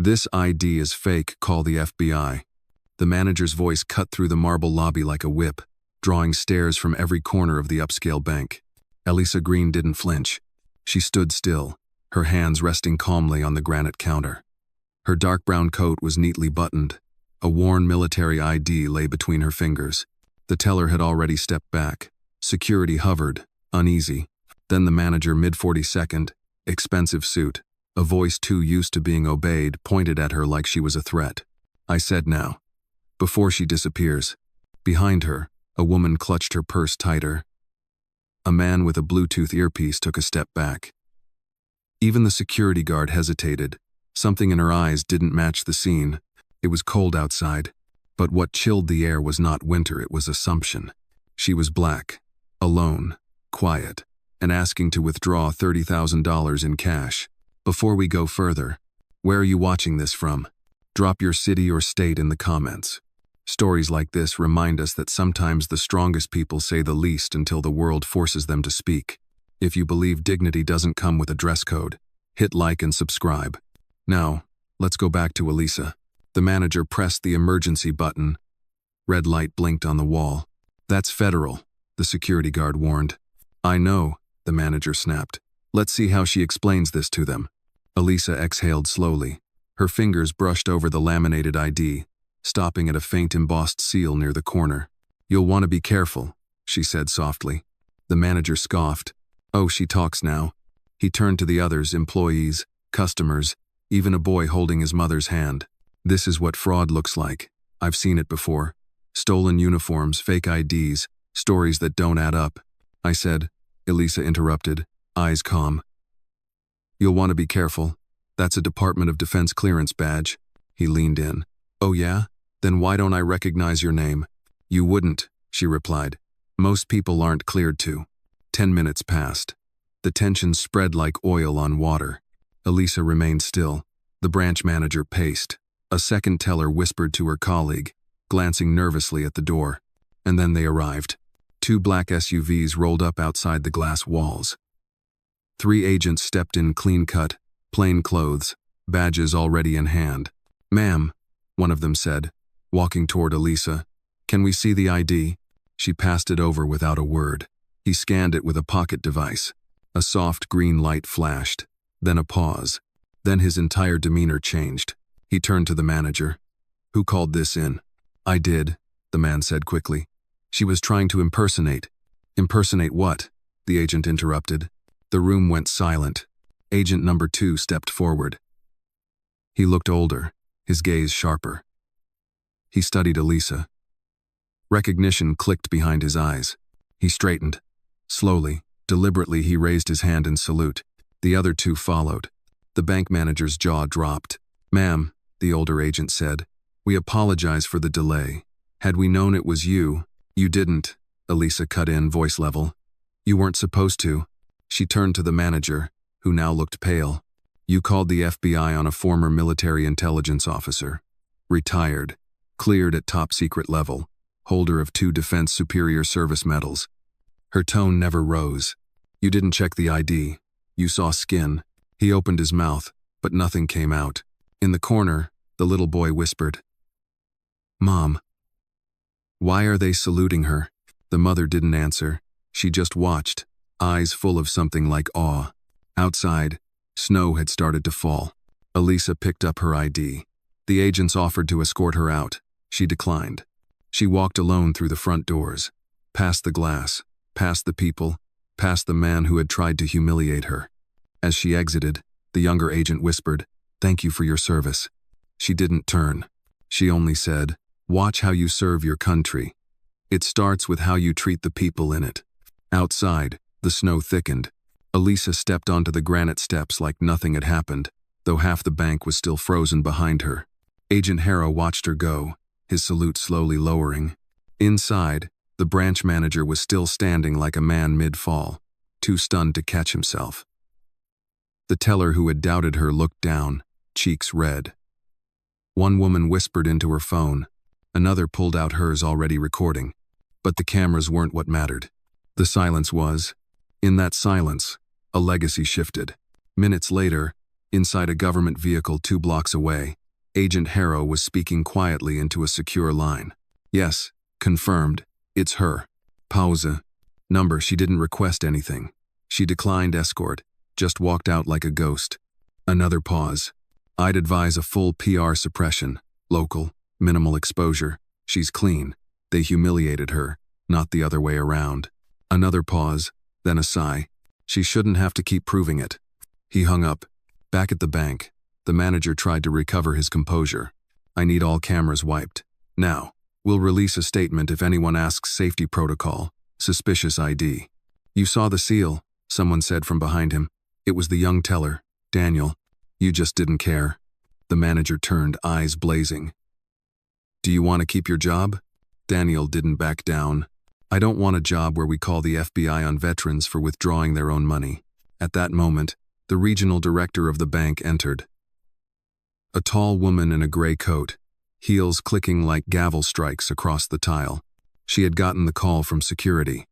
"This ID is fake, call the FBI." The manager's voice cut through the marble lobby like a whip, drawing stares from every corner of the upscale bank. Elisa Green didn't flinch. She stood still, her hands resting calmly on the granite counter. Her dark brown coat was neatly buttoned. A worn military ID lay between her fingers. The teller had already stepped back. Security hovered, uneasy. Then the manager, mid-42nd, expensive suit, a voice too used to being obeyed, pointed at her like she was a threat. "I said now." Before she disappears. Behind her, a woman clutched her purse tighter. A man with a Bluetooth earpiece took a step back. Even the security guard hesitated. Something in her eyes didn't match the scene. It was cold outside. But what chilled the air was not winter, it was assumption. She was black, alone, quiet, and asking to withdraw $30,000 in cash. "Before we go further, where are you watching this from? Drop your city or state in the comments." Stories like this remind us that sometimes the strongest people say the least until the world forces them to speak. If you believe dignity doesn't come with a dress code, hit like and subscribe. Now, let's go back to Elisa. The manager pressed the emergency button. Red light blinked on the wall. "That's federal," the security guard warned. "I know," the manager snapped. "Let's see how she explains this to them." Elisa exhaled slowly. Her fingers brushed over the laminated ID, stopping at a faint embossed seal near the corner. "You'll want to be careful," she said softly. The manager scoffed. "Oh, she talks now." He turned to the others, employees, customers, even a boy holding his mother's hand. "This is what fraud looks like. I've seen it before. Stolen uniforms, fake IDs, stories that don't add up." "I said," Elisa interrupted, eyes calm. "You'll want to be careful. That's a Department of Defense clearance badge." He leaned in. "Oh yeah? Then why don't I recognize your name?" "You wouldn't," she replied. "Most people aren't cleared to." 10 minutes passed. The tension spread like oil on water. Elisa remained still. The branch manager paced. A second teller whispered to her colleague, glancing nervously at the door. And then they arrived. 2 black SUVs rolled up outside the glass walls. 3 agents stepped in clean-cut, plain clothes, badges already in hand. "Ma'am," one of them said, walking toward Elisa, "can we see the ID?" She passed it over without a word. He scanned it with a pocket device. A soft green light flashed, then a pause. Then his entire demeanor changed. He turned to the manager. "Who called this in?" "I did," the man said quickly. "She was trying to impersonate." "Impersonate what?" the agent interrupted. The room went silent. Agent number 2 stepped forward. He looked older, his gaze sharper. He studied Elisa. Recognition clicked behind his eyes. He straightened. Slowly, deliberately, he raised his hand in salute. The other 2 followed. The bank manager's jaw dropped. "Ma'am," the older agent said, "we apologize for the delay. Had we known it was you—" "You didn't," Elisa cut in, voice level. "You weren't supposed to." She turned to the manager, who now looked pale. "You called the FBI on a former military intelligence officer. Retired. Cleared at top secret level. Holder of 2 Defense Superior Service medals." Her tone never rose. "You didn't check the ID. You saw skin." He opened his mouth, but nothing came out. In the corner, the little boy whispered, "Mom." "Why are they saluting her?" The mother didn't answer. She just watched, eyes full of something like awe. Outside, snow had started to fall. Elisa picked up her ID. The agents offered to escort her out. She declined. She walked alone through the front doors, past the glass, past the people, past the man who had tried to humiliate her. As she exited, the younger agent whispered, "Thank you for your service." She didn't turn. She only said, "Watch how you serve your country. It starts with how you treat the people in it." Outside, the snow thickened. Elisa stepped onto the granite steps like nothing had happened, though half the bank was still frozen behind her. Agent Harrow watched her go, his salute slowly lowering. Inside, the branch manager was still standing like a man mid-fall, too stunned to catch himself. The teller who had doubted her looked down, cheeks red. One woman whispered into her phone. Another pulled out hers, already recording. But the cameras weren't what mattered. The silence was. In that silence, a legacy shifted. Minutes later, Inside a government vehicle 2 blocks away, Agent Harrow was speaking quietly into a secure line. Yes, confirmed. It's her. Pause. Number, she didn't request anything. She declined escort, just walked out like a ghost. Another pause. I'd advise a full PR suppression. Local, minimal exposure. She's clean. They humiliated her, not the other way around. Another pause, then a sigh. She shouldn't have to keep proving it. He hung up. Back at the bank, the manager tried to recover his composure. I need all cameras wiped. Now, we'll release a statement if anyone asks safety protocol, suspicious ID. You saw the seal, someone said from behind him. It was the young teller, Daniel. You just didn't care. The manager turned, eyes blazing. Do you want to keep your job? Daniel didn't back down. I don't want a job where we call the FBI on veterans for withdrawing their own money. At that moment, the regional director of the bank entered. A tall woman in a gray coat, heels clicking like gavel strikes across the tile. She had gotten the call from security.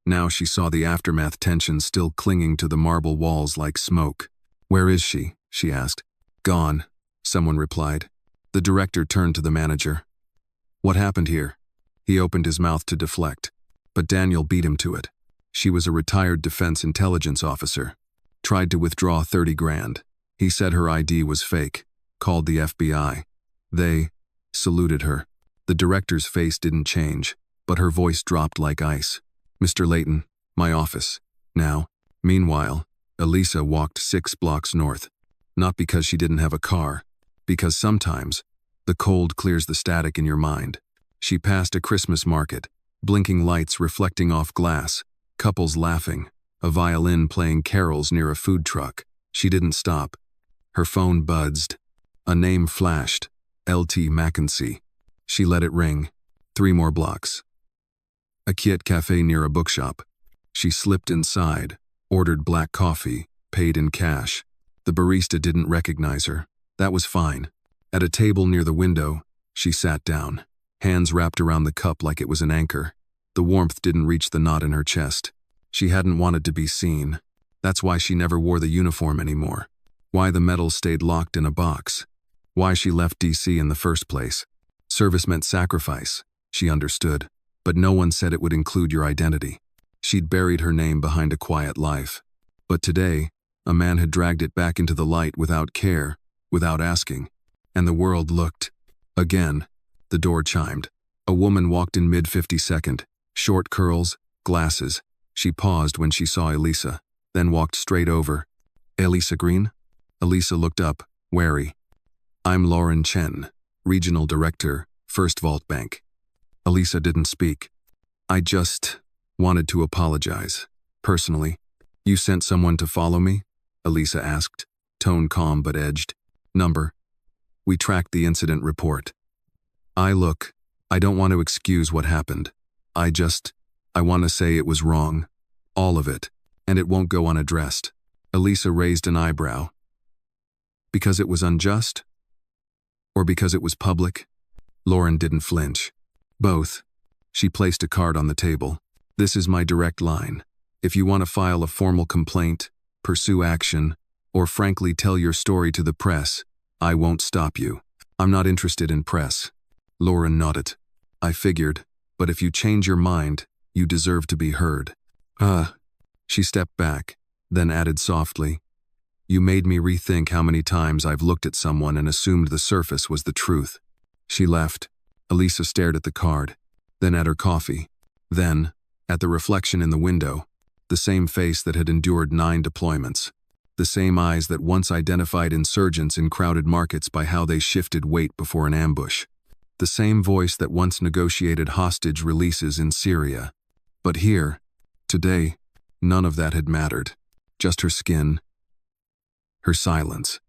Now she saw the aftermath tension still clinging to the marble walls like smoke. Where is she? She asked. Gone, someone replied. The director turned to the manager. What happened here? He opened his mouth to deflect, but Daniel beat him to it. She was a retired defense intelligence officer. Tried to withdraw 30 grand. He said her ID was fake. Called the FBI. They saluted her. The director's face didn't change, but her voice dropped like ice. Mr. Layton, my office. Now. Meanwhile, Elisa walked 6 blocks north. Not because she didn't have a car, because sometimes the cold clears the static in your mind. She passed a Christmas market, blinking lights reflecting off glass, couples laughing, a violin playing carols near a food truck. She didn't stop. Her phone buzzed. A name flashed. L.T. Mackenzie. She let it ring. 3 more blocks. A quiet cafe near a bookshop. She slipped inside, ordered black coffee, paid in cash. The barista didn't recognize her. That was fine. At a table near the window, she sat down, hands wrapped around the cup like it was an anchor. The warmth didn't reach the knot in her chest. She hadn't wanted to be seen. That's why she never wore the uniform anymore. Why the medal stayed locked in a box. Why she left DC in the first place. Service meant sacrifice, she understood, but no one said it would include your identity. She'd buried her name behind a quiet life. But today, a man had dragged it back into the light without care, without asking. And the world looked. Again, the door chimed. A woman walked in mid-52nd, short curls, glasses. She paused when she saw Elisa, then walked straight over. Elisa Green? Elisa looked up, wary. I'm Lauren Chen, Regional Director, First Vault Bank. Elisa didn't speak. I just wanted to apologize. Personally. You sent someone to follow me? Elisa asked, tone calm but edged. Number. We tracked the incident report. I don't want to excuse what happened. I want to say it was wrong. All of it. And it won't go unaddressed. Elisa raised an eyebrow. Because it was unjust? Or because it was public? Lauren didn't flinch. Both. She placed a card on the table. This is my direct line. If you want to file a formal complaint, pursue action, or frankly tell your story to the press, I won't stop you. I'm not interested in press. Lauren nodded. I figured, but if you change your mind, you deserve to be heard. She stepped back, then added softly, you made me rethink how many times I've looked at someone and assumed the surface was the truth. She left. Elisa stared at the card, then at her coffee, then at the reflection in the window, the same face that had endured 9 deployments, the same eyes that once identified insurgents in crowded markets by how they shifted weight before an ambush, the same voice that once negotiated hostage releases in Syria. But here, today, none of that had mattered. Just her skin, her silence,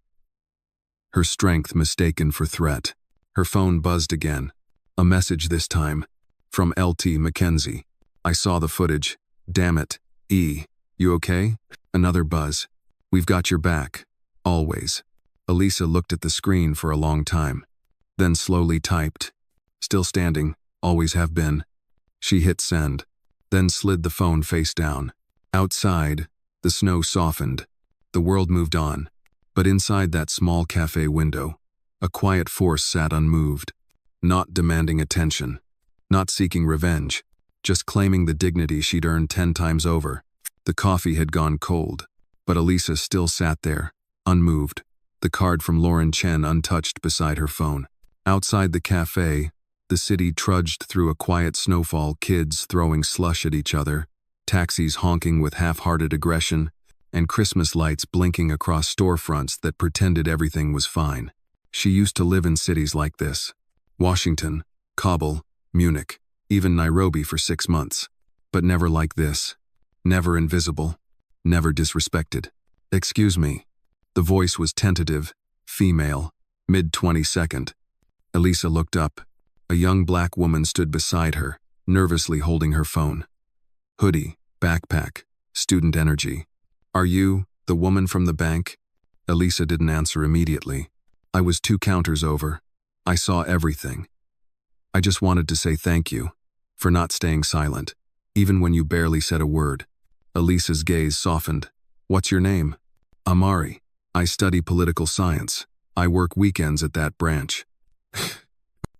her strength mistaken for threat. Her phone buzzed again. A message this time, from L.T. Mackenzie. I saw the footage. Damn it. E. You okay? Another buzz. We've got your back. Always. Elisa looked at the screen for a long time, then slowly typed. Still standing. Always have been. She hit send, then slid the phone face down. Outside, the snow softened. The world moved on. But inside that small cafe window, a quiet force sat unmoved, not demanding attention, not seeking revenge, just claiming the dignity she'd earned 10 times over. The coffee had gone cold, but Elisa still sat there, unmoved, the card from Lauren Chen untouched beside her phone. Outside the cafe, the city trudged through a quiet snowfall, kids throwing slush at each other, taxis honking with half-hearted aggression, and Christmas lights blinking across storefronts that pretended everything was fine. She used to live in cities like this: Washington, Kabul, Munich, even Nairobi for 6 months. But never like this. Never invisible. Never disrespected. "Excuse me." The voice was tentative, female, mid-22nd. Elisa looked up. A young black woman stood beside her, nervously holding her phone. Hoodie, backpack, student energy. "Are you the woman from the bank?" Elisa didn't answer immediately. "I was 2 counters over. I saw everything. I just wanted to say thank you for not staying silent, even when you barely said a word." Elisa's gaze softened. "What's your name?" "Amari. I study political science. I work weekends at that branch."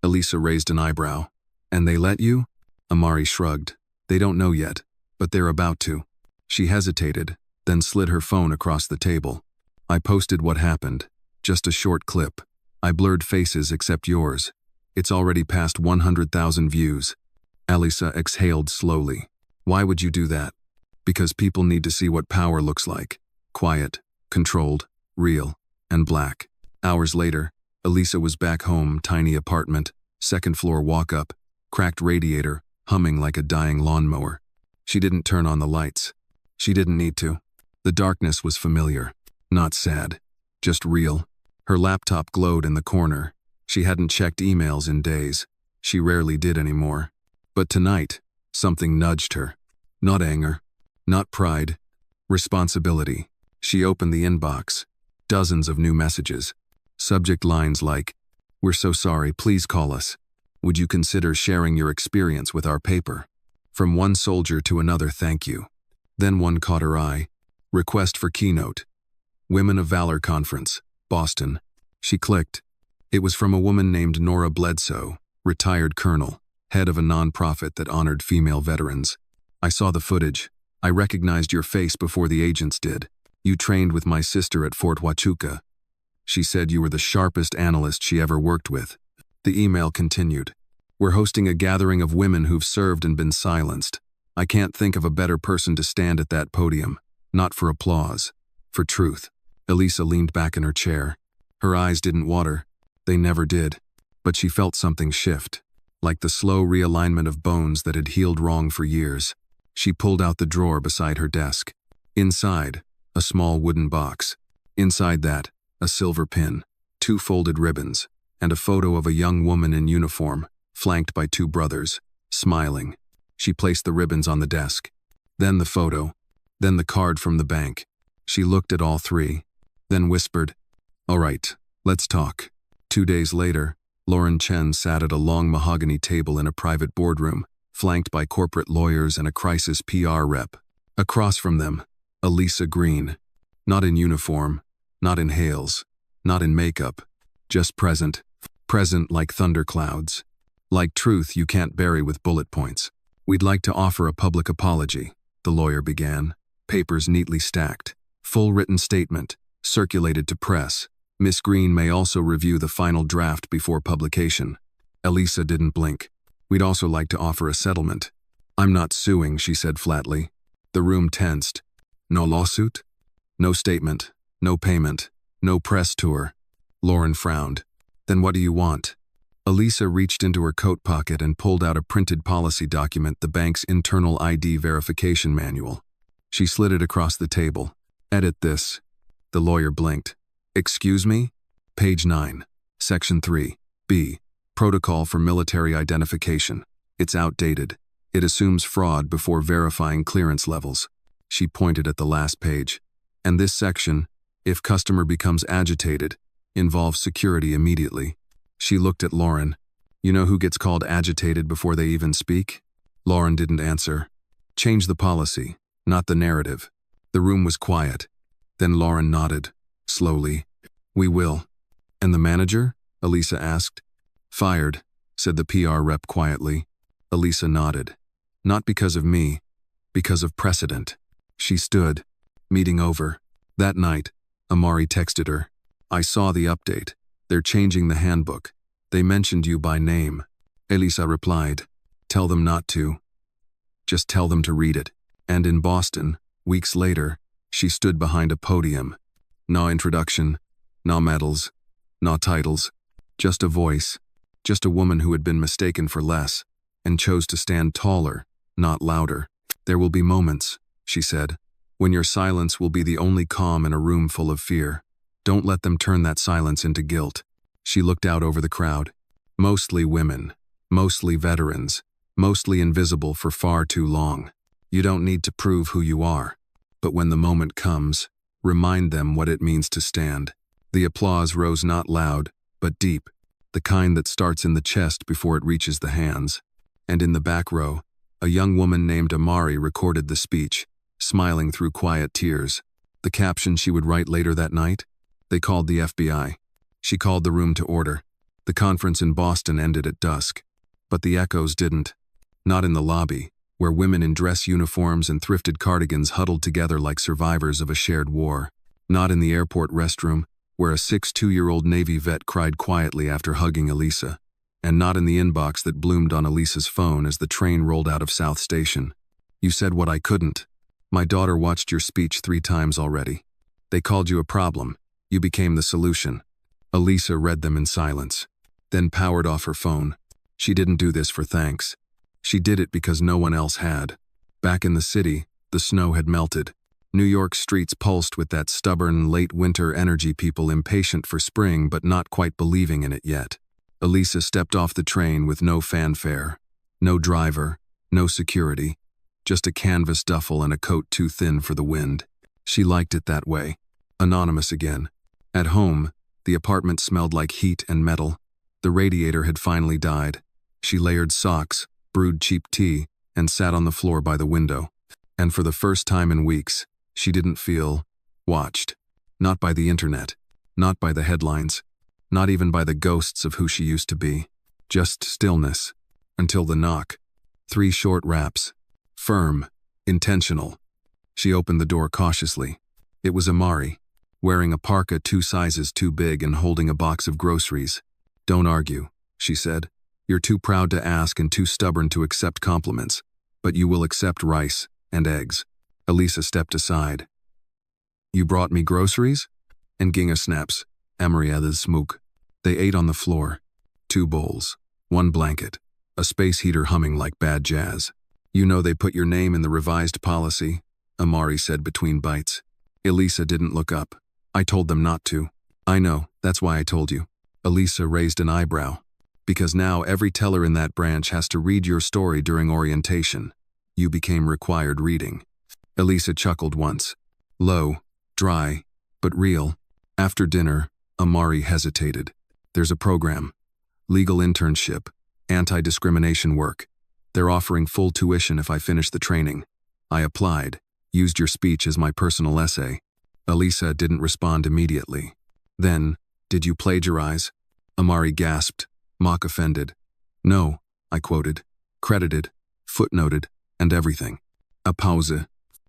Elisa raised an eyebrow. "And they let you?" Amari shrugged. "They don't know yet, but they're about to." She hesitated, then slid her phone across the table. "I posted what happened. Just a short clip. I blurred faces except yours. It's already past 100,000 views." Elisa exhaled slowly. "Why would you do that?" "Because people need to see what power looks like. Quiet, controlled, real, and black." Hours later, Elisa was back home, tiny apartment, 2nd floor walk-up, cracked radiator, humming like a dying lawnmower. She didn't turn on the lights. She didn't need to. The darkness was familiar, not sad, just real. Her laptop glowed in the corner. She hadn't checked emails in days. She rarely did anymore. But tonight, something nudged her. Not anger, not pride, responsibility. She opened the inbox. Dozens of new messages. Subject lines like, "We're so sorry, please call us. Would you consider sharing your experience with our paper?" From one soldier to another, "Thank you." Then one caught her eye. Request for keynote. Women of Valor Conference, Boston. She clicked. It was from a woman named Nora Bledsoe, retired colonel, head of a nonprofit that honored female veterans. "I saw the footage. I recognized your face before the agents did. You trained with my sister at Fort Huachuca." She said you were the sharpest analyst she ever worked with. The email continued. "We're hosting a gathering of women who've served and been silenced. I can't think of a better person to stand at that podium. Not for applause. For truth." Elisa leaned back in her chair. Her eyes didn't water. They never did. But she felt something shift, like the slow realignment of bones that had healed wrong for years. She pulled out the drawer beside her desk. Inside, a small wooden box. Inside that, a silver pin, 2 folded ribbons, and a photo of a young woman in uniform, flanked by 2 brothers, smiling. She placed the ribbons on the desk. Then the photo. Then the card from the bank. She looked at all 3, then whispered, "All right, let's talk." 2 days later, Lauren Chen sat at a long mahogany table in a private boardroom, flanked by corporate lawyers and a crisis PR rep. Across from them, Elisa Green. Not in uniform, not in Hales, not in makeup, just present. Present like thunderclouds. Like truth you can't bury with bullet points. "We'd like to offer a public apology," the lawyer began. Papers neatly stacked. Full written statement, circulated to press. "Miss Green may also review the final draft before publication." Elisa didn't blink. "We'd also like to offer a settlement." "I'm not suing," she said flatly. The room tensed. "No lawsuit? No statement, no payment, no press tour." Lauren frowned. "Then what do you want?" Elisa reached into her coat pocket and pulled out a printed policy document, the bank's internal ID verification manual. She slid it across the table. "Edit this." The lawyer blinked. "Excuse me?" Page 9. Section 3. B. Protocol for military identification. It's outdated. It assumes fraud before verifying clearance levels. She pointed at the last page. "And this section, if customer becomes agitated, involves security immediately." She looked at Lauren. "You know who gets called agitated before they even speak?" Lauren didn't answer. "Change the policy, not the narrative." The room was quiet. Then Lauren nodded. slowly. We will. And the manager? Elisa asked. Fired, said the PR rep quietly. Elisa nodded. Not because of me, because of precedent. She stood. Meeting over. That night, Amari texted her. I saw the update. They're changing the handbook. They mentioned you by name. Elisa replied. Tell them not to. Just tell them to read it. And in Boston, weeks later, she stood behind a podium. No introduction, no medals, no titles, just a voice, just a woman who had been mistaken for less and chose to stand taller, not louder. There will be moments, she said, when your silence will be the only calm in a room full of fear. Don't let them turn that silence into guilt. She looked out over the crowd. Mostly women, mostly veterans, mostly invisible for far too long. You don't need to prove who you are. But when the moment comes, remind them what it means to stand. The applause rose not loud, but deep, the kind that starts in the chest before it reaches the hands. And in the back row, a young woman named Amari recorded the speech, smiling through quiet tears. The caption she would write later that night? They called the FBI. She called the room to order. The conference in Boston ended at dusk. But the echoes didn't. Not in the lobby, where women in dress uniforms and thrifted cardigans huddled together like survivors of a shared war. Not in the airport restroom, where a 6'2" Navy vet cried quietly after hugging Elisa. And not in the inbox that bloomed on Elisa's phone as the train rolled out of South Station. You said what I couldn't. My daughter watched your speech 3 times already. They called you a problem. You became the solution. Elisa read them in silence, then powered off her phone. She didn't do this for thanks. She did it because no one else had. Back in the city, the snow had melted. New York streets pulsed with that stubborn, late-winter energy, people impatient for spring but not quite believing in it yet. Elisa stepped off the train with no fanfare, no driver, no security, just a canvas duffel and a coat too thin for the wind. She liked it that way. Anonymous again. At home, the apartment smelled like heat and metal. The radiator had finally died. She layered socks, brewed cheap tea, and sat on the floor by the window. And for the first time in weeks, she didn't feel watched. Not by the internet, not by the headlines, not even by the ghosts of who she used to be. Just stillness. Until the knock. 3 short raps. Firm. Intentional. She opened the door cautiously. It was Amari, wearing a parka 2 sizes too big and holding a box of groceries. Don't argue, she said. You're too proud to ask and too stubborn to accept compliments, but you will accept rice and eggs. Elisa stepped aside. You brought me groceries? And ginga snaps, Amaria's smoke. They ate on the floor. 2 bowls, 1 blanket, a space heater humming like bad jazz. You know they put your name in the revised policy, Amari said between bites. Elisa didn't look up. I told them not to. I know, that's why I told you. Elisa raised an eyebrow. Because now every teller in that branch has to read your story during orientation. You became required reading. Elisa chuckled once. Low, dry, but real. After dinner, Amari hesitated. There's a program. Legal internship. Anti-discrimination work. They're offering full tuition if I finish the training. I applied. Used your speech as my personal essay. Elisa didn't respond immediately. Then, did you plagiarize? Amari gasped, mock offended. No, I quoted. Credited, footnoted, and everything. A pause.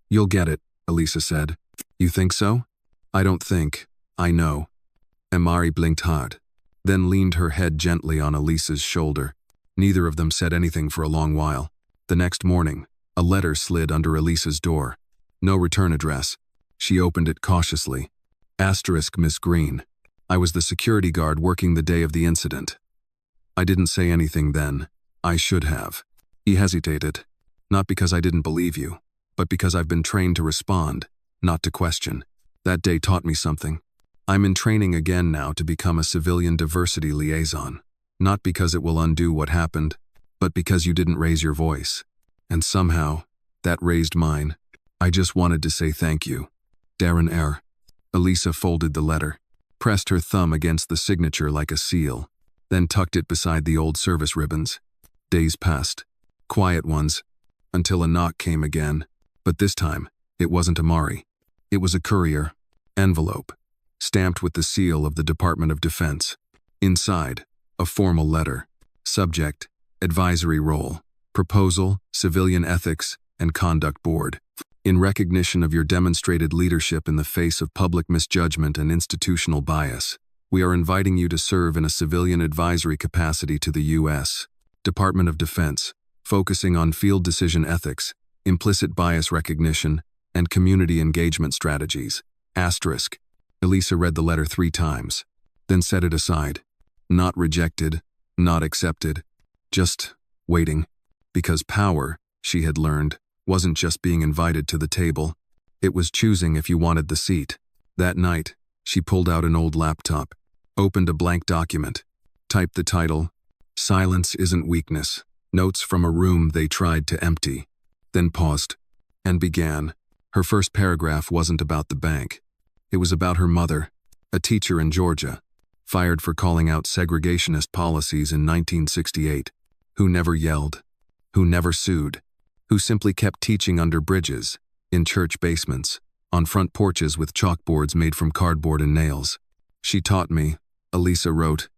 You'll get it, Elisa said. You think so? I don't think. I know. Amari blinked hard, then leaned her head gently on Elisa's shoulder. Neither of them said anything for a long while. The next morning, a letter slid under Elisa's door. No return address. She opened it cautiously. Asterisk Miss Green. I was the security guard working the day of the incident. I didn't say anything then. I should have. He hesitated. Not because I didn't believe you, but because I've been trained to respond, not to question. That day taught me something. I'm in training again now to become a civilian diversity liaison. Not because it will undo what happened, but because you didn't raise your voice. And somehow, that raised mine. I just wanted to say thank you. Darren R. Elisa folded the letter, pressed her thumb against the signature like a seal, then tucked it beside the old service ribbons. Days passed, quiet ones, until a knock came again. But this time, it wasn't Amari. It was a courier. Envelope. stamped with the seal of the Department of Defense. Inside, a formal letter. Subject, advisory role. Proposal, Civilian Ethics and Conduct Board. In recognition of your demonstrated leadership in the face of public misjudgment and institutional bias, we are inviting you to serve in a civilian advisory capacity to the U.S. Department of Defense, focusing on field decision ethics, implicit bias recognition, and community engagement strategies. Asterisk. Elisa read the letter 3 times, then set it aside. Not rejected, not accepted, just waiting. Because power, she had learned, wasn't just being invited to the table. It was choosing if you wanted the seat. That night, she pulled out an old laptop, opened a blank document, typed the title, "Silence Isn't Weakness, Notes from a Room They Tried to Empty," then paused, and began. Her first paragraph wasn't about the bank. It was about her mother, a teacher in Georgia, fired for calling out segregationist policies in 1968, who never yelled, who never sued, who simply kept teaching under bridges, in church basements, on front porches with chalkboards made from cardboard and nails. She taught me, Elisa wrote,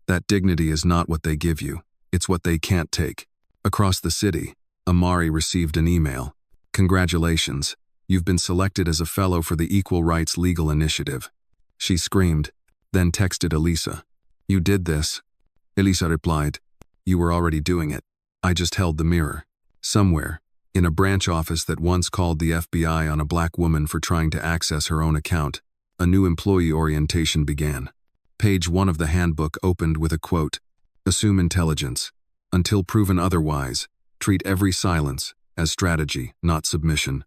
that dignity is not what they give you, it's what they can't take. Across the city, Amari received an email. Congratulations, you've been selected as a fellow for the Equal Rights Legal Initiative. She screamed, then texted Elisa. You did this. Elisa replied, you were already doing it. I just held the mirror. Somewhere, in a branch office that once called the FBI on a black woman for trying to access her own account, a new employee orientation began. Page 1 of the handbook opened with a quote, "Assume intelligence. Until proven otherwise, treat every silence as strategy, not submission."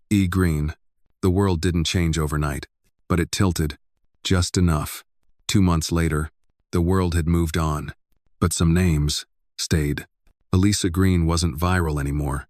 E. Green. The world didn't change overnight, but it tilted. Just enough. 2 months later, the world had moved on. But some names stayed. Elisa Green wasn't viral anymore.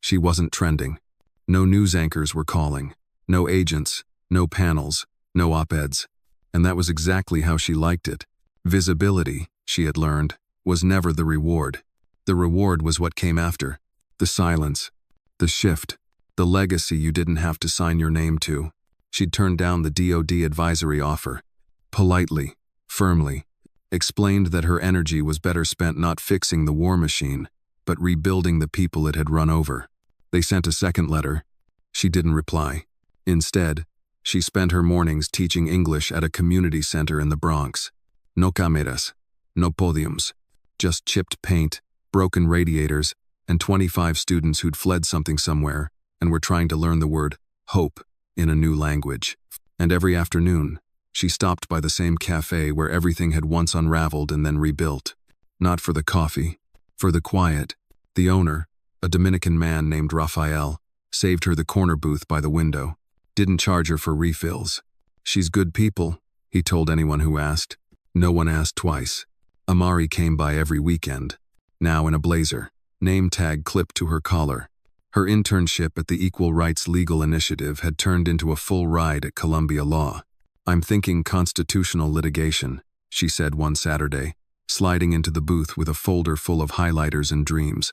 She wasn't trending. No news anchors were calling. No agents, no panels, no op-eds. And that was exactly how she liked it. Visibility, she had learned, was never the reward. The reward was what came after. The silence. The shift. The legacy you didn't have to sign your name to. She'd turned down the DoD advisory offer. Politely, firmly, explained that her energy was better spent not fixing the war machine, but rebuilding the people it had run over. They sent a second letter. She didn't reply. Instead, she spent her mornings teaching English at a community center in the Bronx. No cameras, no podiums, just chipped paint, broken radiators, and 25 students who'd fled something somewhere and were trying to learn the word hope in a new language. And every afternoon, she stopped by the same cafe where everything had once unraveled and then rebuilt. Not for the coffee, for the quiet. The owner, a Dominican man named Rafael, saved her the corner booth by the window. Didn't charge her for refills. She's good people, he told anyone who asked. No one asked twice. Amari came by every weekend, now in a blazer, name tag clipped to her collar. Her internship at the Equal Rights Legal Initiative had turned into a full ride at Columbia Law. I'm thinking constitutional litigation, she said one Saturday, sliding into the booth with a folder full of highlighters and dreams.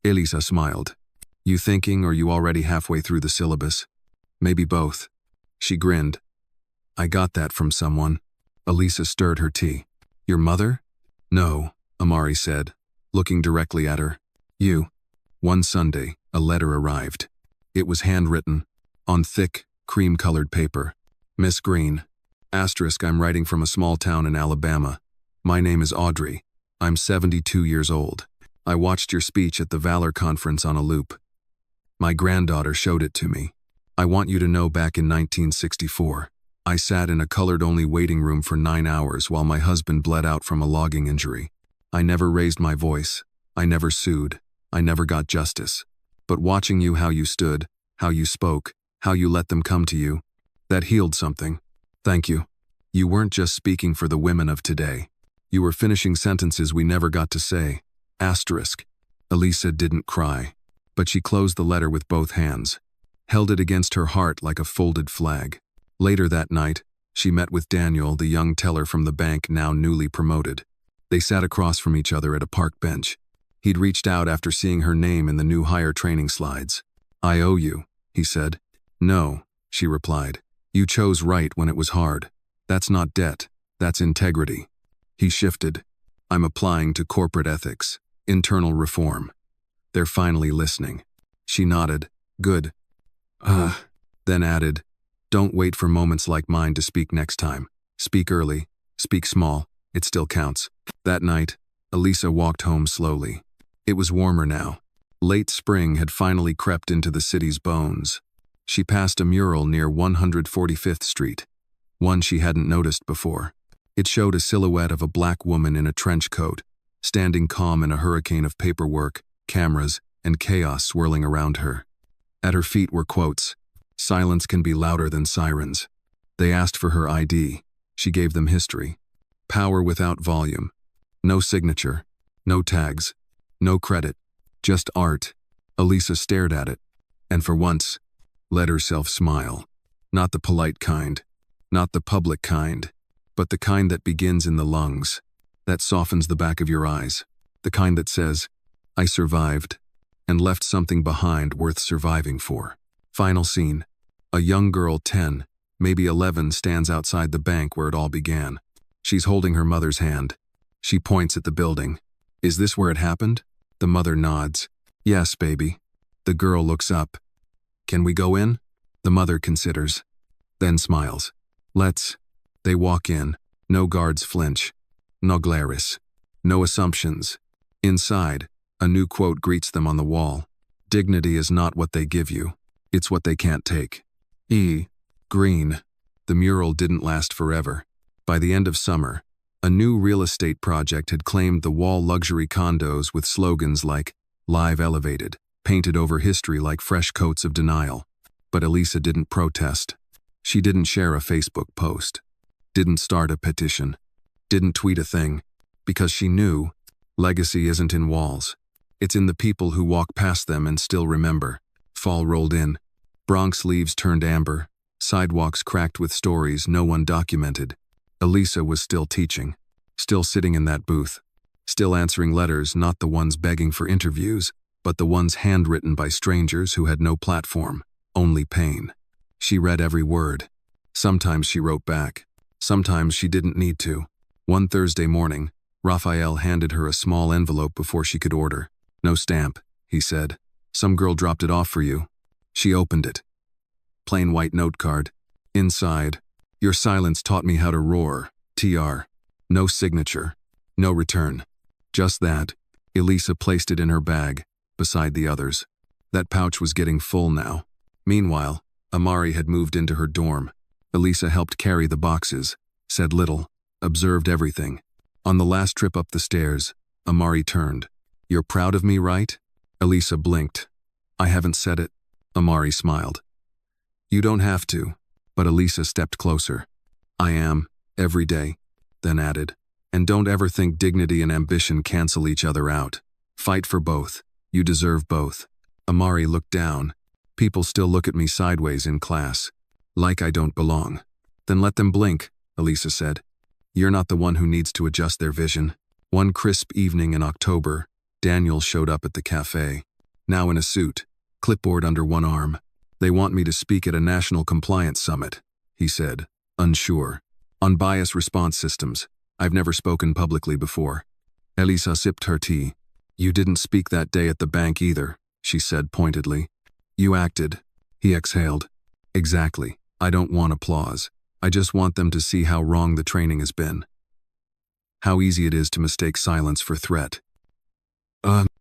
Elisa smiled. You thinking, or you already halfway through the syllabus? Maybe both. She grinned. I got that from someone. Elisa stirred her tea. Your mother? No, Amari said, looking directly at her. You. One Sunday, a letter arrived. It was handwritten, on thick, cream-colored paper. Miss Green. Asterisk, I'm writing from a small town in Alabama. My name is Audrey. I'm 72 years old. I watched your speech at the Valor Conference on a loop. My granddaughter showed it to me. I want you to know back in 1964, I sat in a colored-only waiting room for 9 hours while my husband bled out from a logging injury. I never raised my voice. I never sued. I never got justice. But watching you, how you stood, how you spoke, how you let them come to you, that healed something. Thank you. You weren't just speaking for the women of today. You were finishing sentences we never got to say. Asterisk. Elisa didn't cry, but she closed the letter with both hands, held it against her heart like a folded flag. Later that night, she met with Daniel, the young teller from the bank now newly promoted. They sat across from each other at a park bench. He'd reached out after seeing her name in the new hire training slides. I owe you, he said. No, she replied. You chose right when it was hard. That's not debt. That's integrity. He shifted. I'm applying to corporate ethics, internal reform. They're finally listening. She nodded. Good. Then added, don't wait for moments like mine to speak next time. Speak early. Speak small. It still counts. That night, Elisa walked home slowly. It was warmer now. Late spring had finally crept into the city's bones. She passed a mural near 145th Street, one she hadn't noticed before. It showed a silhouette of a black woman in a trench coat, standing calm in a hurricane of paperwork, cameras, and chaos swirling around her. At her feet were quotes. Silence can be louder than sirens. They asked for her ID. She gave them history. Power without volume. No signature. No tags. No credit. Just art. Elisa stared at it, and for once, let herself smile. Not the polite kind. Not the public kind. But the kind that begins in the lungs. That softens the back of your eyes. The kind that says, I survived, and left something behind worth surviving for. Final scene. A young girl, 10, maybe 11, stands outside the bank where it all began. She's holding her mother's hand. She points at the building. Is this where it happened? The mother nods. Yes, baby. The girl looks up. Can we go in? The mother considers. Then smiles. Let's. They walk in. No guards flinch. No glaris. No assumptions. Inside, a new quote greets them on the wall. Dignity is not what they give you. It's what they can't take. E. Green. The mural didn't last forever. By the end of summer, a new real estate project had claimed the wall luxury condos with slogans like Live Elevated, painted over history like fresh coats of denial. But Elisa didn't protest. She didn't share a Facebook post. Didn't start a petition. Didn't tweet a thing. Because she knew legacy isn't in walls. It's in the people who walk past them and still remember. Fall rolled in. Bronx leaves turned amber. Sidewalks cracked with stories no one documented. Elisa was still teaching. Still sitting in that booth. Still answering letters, not the ones begging for interviews, but the ones handwritten by strangers who had no platform, only pain. She read every word. Sometimes she wrote back. Sometimes she didn't need to. One Thursday morning, Raphael handed her a small envelope before she could order. No stamp, he said. Some girl dropped it off for you. She opened it. Plain white note card. Inside, your silence taught me how to roar. TR. No signature. No return. Just that. Elisa placed it in her bag, beside the others. That pouch was getting full now. Meanwhile, Amari had moved into her dorm. Elisa helped carry the boxes, said little, observed everything. On the last trip up the stairs, Amari turned. You're proud of me, right? Elisa blinked. I haven't said it. Amari smiled. You don't have to. But Elisa stepped closer. I am, every day. Then added, and don't ever think dignity and ambition cancel each other out. Fight for both. You deserve both. Amari looked down. People still look at me sideways in class. Like I don't belong. Then let them blink, Elisa said. You're not the one who needs to adjust their vision. One crisp evening in October, Daniel showed up at the cafe. Now in a suit, clipboard under one arm. They want me to speak at a national compliance summit, he said, unsure. On bias response systems. I've never spoken publicly before. Elisa sipped her tea. You didn't speak that day at the bank either, she said pointedly. You acted. He exhaled. Exactly. I don't want applause. I just want them to see how wrong the training has been. How easy it is to mistake silence for threat.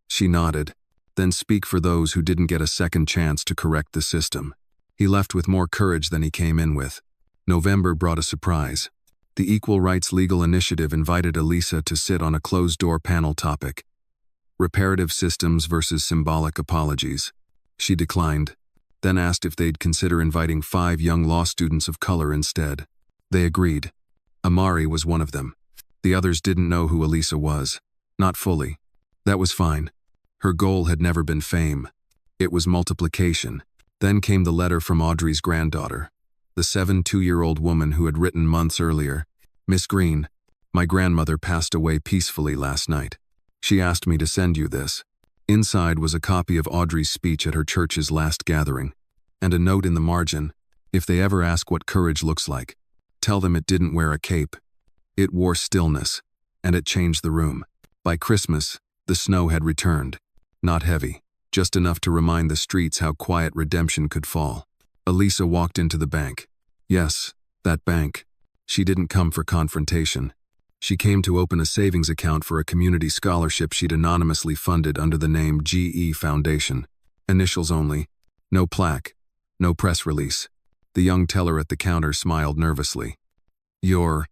She nodded. Then speak for those who didn't get a second chance to correct the system. He left with more courage than he came in with. November brought a surprise. The Equal Rights Legal Initiative invited Elisa to sit on a closed-door panel topic. Reparative systems versus symbolic apologies. She declined, then asked if they'd consider inviting 5 young law students of color instead. They agreed. Amari was one of them. The others didn't know who Elisa was. Not fully. That was fine. Her goal had never been fame. It was multiplication. Then came the letter from Audrey's granddaughter, the 2-year-old woman who had written months earlier. Miss Green, my grandmother passed away peacefully last night. She asked me to send you this. Inside was a copy of Audrey's speech at her church's last gathering, and a note in the margin, if they ever ask what courage looks like, Tell them it didn't wear a cape. It wore stillness, and it changed the room. By Christmas, the snow had returned. Not heavy, just enough to remind the streets how quiet redemption could fall. Elisa walked into the bank. Yes, that bank. She didn't come for confrontation. She came to open a savings account for a community scholarship she'd anonymously funded under the name GE Foundation. Initials only. No plaque. No press release. The young teller at the counter smiled nervously. You're...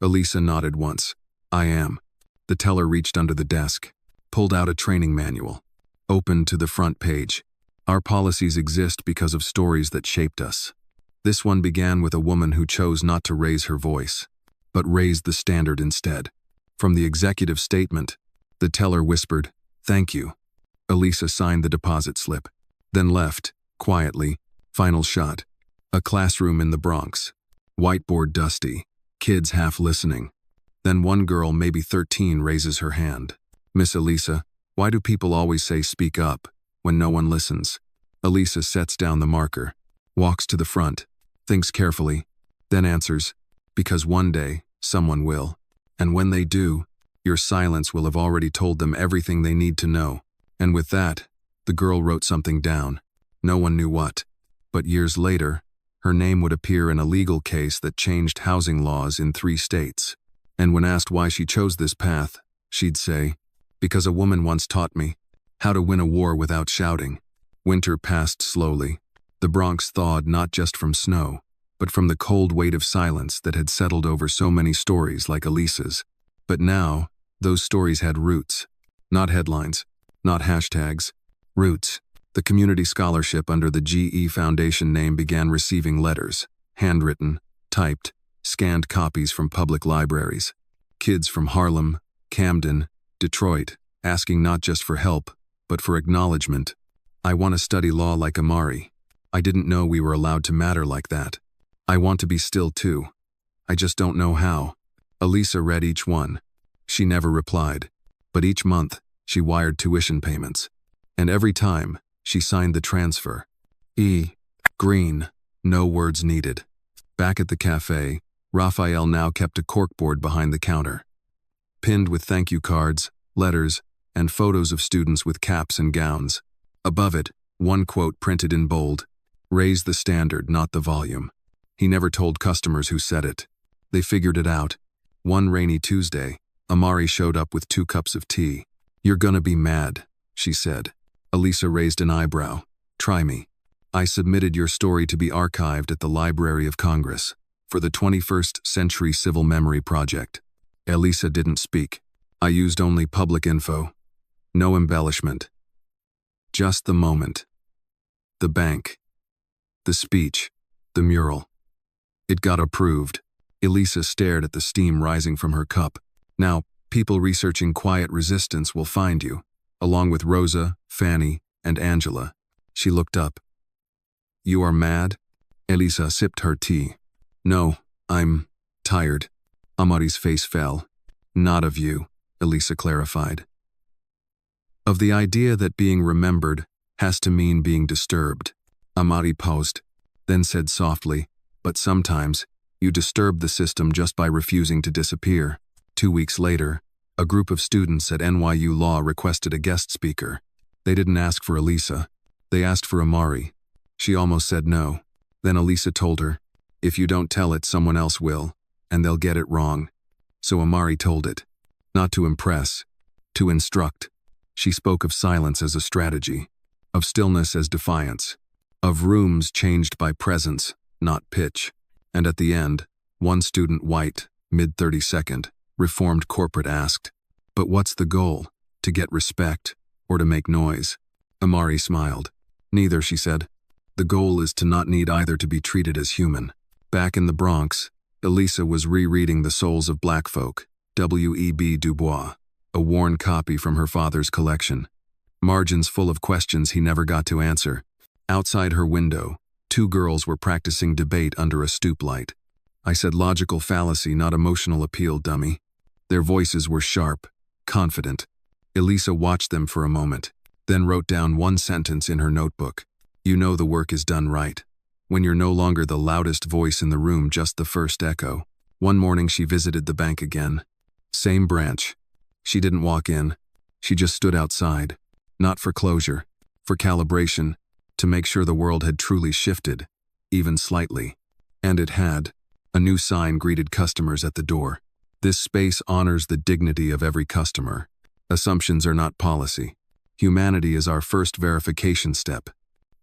Elisa nodded once. I am. The teller reached under the desk, pulled out a training manual, opened to the front page. Our policies exist because of stories that shaped us. This one began with a woman who chose not to raise her voice, but raised the standard instead. From the executive statement, the teller whispered, "Thank you." Elisa signed the deposit slip, then left, quietly. Final shot. A classroom in the Bronx. Whiteboard dusty. Kids half listening. Then one girl, maybe 13, raises her hand. "Miss Elisa, why do people always say speak up when no one listens?" Elisa sets down the marker, walks to the front, thinks carefully, then answers, "Because one day, someone will. And when they do, your silence will have already told them everything they need to know." And with that, the girl wrote something down. No one knew what. But years later, her name would appear in a legal case that changed housing laws in 3 states. And when asked why she chose this path, she'd say, "Because a woman once taught me how to win a war without shouting." Winter passed slowly. The Bronx thawed not just from snow, but from the cold weight of silence that had settled over so many stories like Elisa's. But now, those stories had roots. Not headlines, not hashtags. Roots. The community scholarship under the GE Foundation name began receiving letters, handwritten, typed, scanned copies from public libraries. Kids from Harlem, Camden, Detroit, asking not just for help, but for acknowledgement. "I want to study law like Amari. I didn't know we were allowed to matter like that. I want to be still too. I just don't know how." Elisa read each one. She never replied. But each month, she wired tuition payments. And every time, she signed the transfer. E. Green. No words needed. Back at the cafe, Raphael now kept a corkboard behind the counter, pinned with thank you cards, letters, and photos of students with caps and gowns. Above it, one quote printed in bold: "Raise the standard, not the volume." He never told customers who said it. They figured it out. One rainy Tuesday, Amari showed up with 2 cups of tea. "You're gonna be mad," she said. Elisa raised an eyebrow. "Try me. I submitted your story to be archived at the Library of Congress for the 21st Century Civil Memory Project." Elisa didn't speak. "I used only public info. No embellishment. Just the moment. The bank. The speech. The mural. It got approved." Elisa stared at the steam rising from her cup. "Now, people researching quiet resistance will find you, along with Rosa, Fanny, and Angela." She looked up. "You are mad?" Elisa sipped her tea. "No, I'm tired." Amari's face fell. "Not of you," Elisa clarified. "Of the idea that being remembered has to mean being disturbed." Amari paused, then said softly, "But sometimes, you disturb the system just by refusing to disappear." 2 weeks later, a group of students at NYU Law requested a guest speaker. They didn't ask for Elisa. They asked for Amari. She almost said no. Then Elisa told her, "If you don't tell it, someone else will, and they'll get it wrong." So Amari told it. Not to impress, to instruct. She spoke of silence as a strategy, of stillness as defiance, of rooms changed by presence, not pitch. And at the end, one student, white, mid-32nd, reformed corporate, asked, "But what's the goal? To get respect, or to make noise?" Amari smiled. "Neither," she said. "The goal is to not need either to be treated as human." Back in the Bronx, Elisa was rereading The Souls of Black Folk, W.E.B. Du Bois, a worn copy from her father's collection. Margins full of questions he never got to answer. Outside her window, 2 girls were practicing debate under a stoop light. "I said logical fallacy, not emotional appeal, dummy." Their voices were sharp, confident. Elisa watched them for a moment, then wrote down one sentence in her notebook. "You know the work is done right. When you're no longer the loudest voice in the room, just the first echo. One morning she visited the bank again. Same branch. She didn't walk in. She just stood outside. Not for closure, for calibration, to make sure the world had truly shifted, even slightly. And it had. A new sign greeted customers at the door. This space honors the dignity of every customer. Assumptions are not policy. Humanity is our first verification step.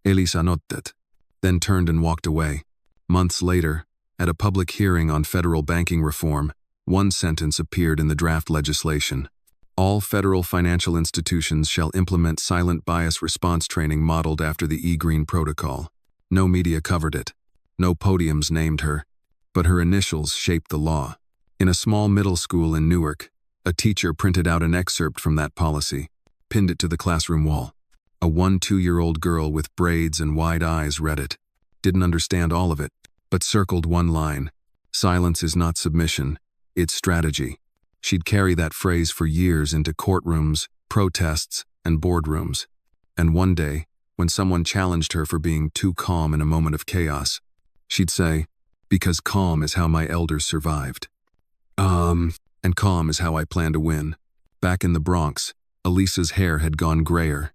Elisa nodded, then turned and walked away. Months later, at a public hearing on federal banking reform, one sentence appeared in the draft legislation. All federal financial institutions shall implement silent bias response training modeled after the E-Green Protocol. No media covered it. No podiums named her. But her initials shaped the law. In a small middle school in Newark, a teacher printed out an excerpt from that policy, pinned it to the classroom wall. A 1-2-year-old girl with braids and wide eyes read it. Didn't understand all of it, but circled one line. Silence is not submission, it's strategy. She'd carry that phrase for years into courtrooms, protests, and boardrooms. And one day, when someone challenged her for being too calm in a moment of chaos, she'd say, "Because calm is how my elders survived. And calm is how I plan to win." Back in the Bronx, Elisa's hair had gone grayer.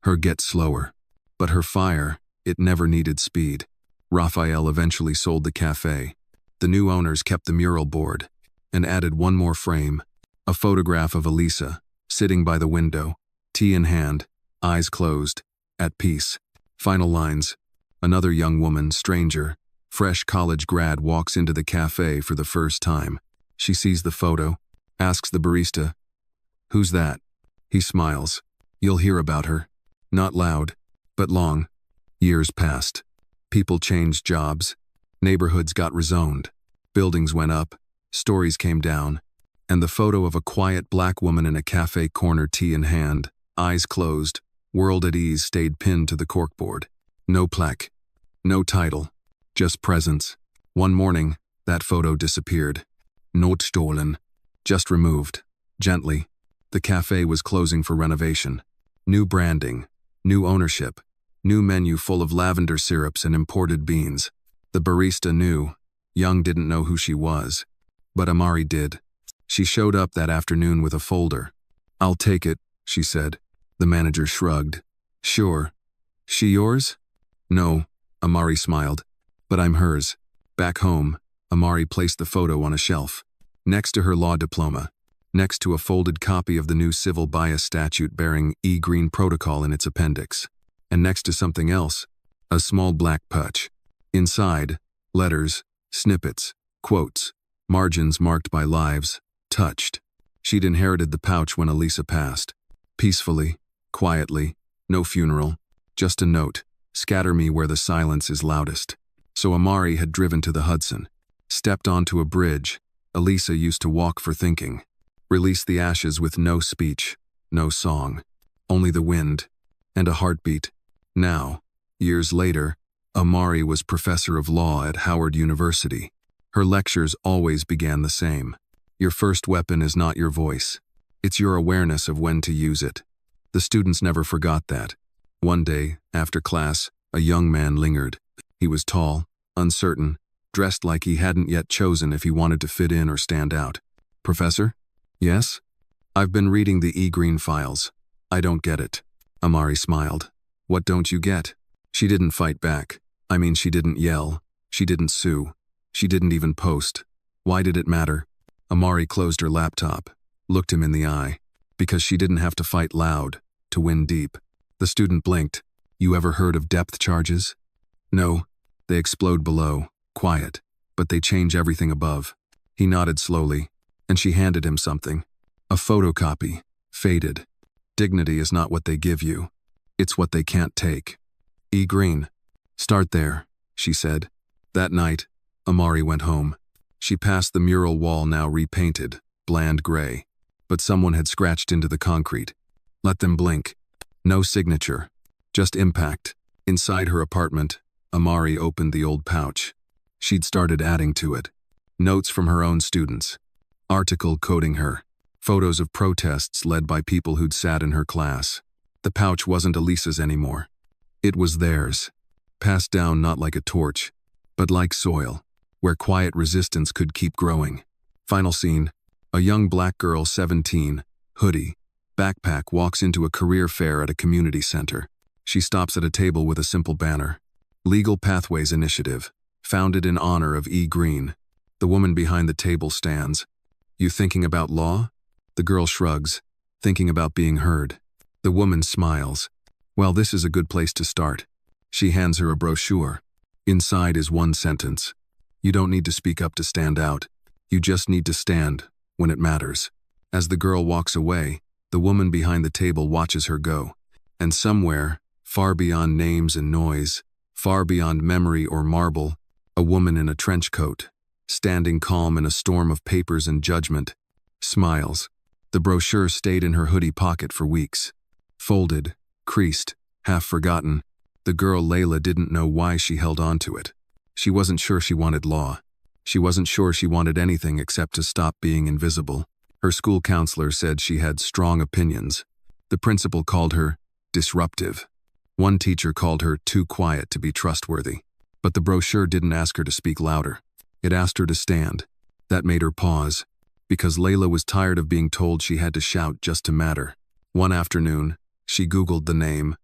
Her get slower. But her fire, it never needed speed. Raphael eventually sold the cafe. The new owners kept the mural board and added one more frame, a photograph of Elisa, sitting by the window, tea in hand, eyes closed, at peace. Final lines. Another young woman, stranger, fresh college grad, walks into the cafe for the first time. She sees the photo, asks the barista, "Who's that?" He smiles. "You'll hear about her." Not loud, but long. Years passed. People changed jobs. Neighborhoods got rezoned. Buildings went up. Stories came down. And the photo of a quiet black woman in a cafe corner, tea in hand, eyes closed, world at ease, stayed pinned to the corkboard. No plaque. No title. Just presence. One morning, that photo disappeared. Not stolen. Just removed. Gently. The cafe was closing for renovation. New branding. New ownership. New menu full of lavender syrups and imported beans. The barista knew. Young didn't know who she was. But Amari did. She showed up that afternoon with a folder. "I'll take it," she said. The manager shrugged. "Sure. She yours?" "No," Amari smiled. "But I'm hers." Back home, Amari placed the photo on a shelf. Next to her law diploma. Next to a folded copy of the new civil bias statute bearing E-Green Protocol in its appendix. And next to something else, a small black pouch. Inside, letters, snippets, quotes, margins marked by lives, touched. She'd inherited the pouch when Elisa passed. Peacefully, quietly, no funeral, just a note, "Scatter me where the silence is loudest." So Amari had driven to the Hudson, stepped onto a bridge Elisa used to walk for thinking, released the ashes with no speech, no song, only the wind, and a heartbeat. Now, years later, Amari was professor of law at Howard University. Her lectures always began the same. Your first weapon is not your voice. It's your awareness of when to use it. The students never forgot that. One day, after class, a young man lingered. He was tall, uncertain, dressed like he hadn't yet chosen if he wanted to fit in or stand out. "Professor?" "Yes?" "I've been reading the E-Green files. I don't get it." Amari smiled. "What don't you get?" She didn't fight back. I mean, she didn't yell. She didn't sue. She didn't even post. Why did it matter? Amari closed her laptop, looked him in the eye. Because she didn't have to fight loud, to win deep. The student blinked. "You ever heard of depth charges?" "No. They explode below, quiet, but they change everything above." He nodded slowly, and she handed him something. A photocopy, faded. Dignity is not what they give you. It's what they can't take. E-Green. "Start there," she said. That night, Amari went home. She passed the mural wall, now repainted, bland gray. But someone had scratched into the concrete. Let them blink. No signature, just impact. Inside her apartment, Amari opened the old pouch. She'd started adding to it. Notes from her own students. Article coding her. Photos of protests led by people who'd sat in her class. The pouch wasn't Elisa's anymore. It was theirs. passed down not like a torch, but like soil, where quiet resistance could keep growing. Final scene, a young black girl, 17, hoodie, backpack, walks into a career fair at a community center. She stops at a table with a simple banner, Legal Pathways Initiative, founded in honor of E. Green. The woman behind the table stands. You thinking about law? The girl shrugs, thinking about being heard. The woman smiles. Well, this is a good place to start. She hands her a brochure. Inside is one sentence. You don't need to speak up to stand out. You just need to stand when it matters. As the girl walks away, the woman behind the table watches her go. And somewhere, far beyond names and noise, far beyond memory or marble, a woman in a trench coat, standing calm in a storm of papers and judgment, smiles. The brochure stayed in her hoodie pocket for weeks. Folded, creased, half forgotten, the girl Layla didn't know why she held on to it. She wasn't sure she wanted law. She wasn't sure she wanted anything except to stop being invisible. Her school counselor said she had strong opinions. The principal called her disruptive. One teacher called her too quiet to be trustworthy. But the brochure didn't ask her to speak louder. It asked her to stand. That made her pause, because Layla was tired of being told she had to shout just to matter. One afternoon, she Googled the name,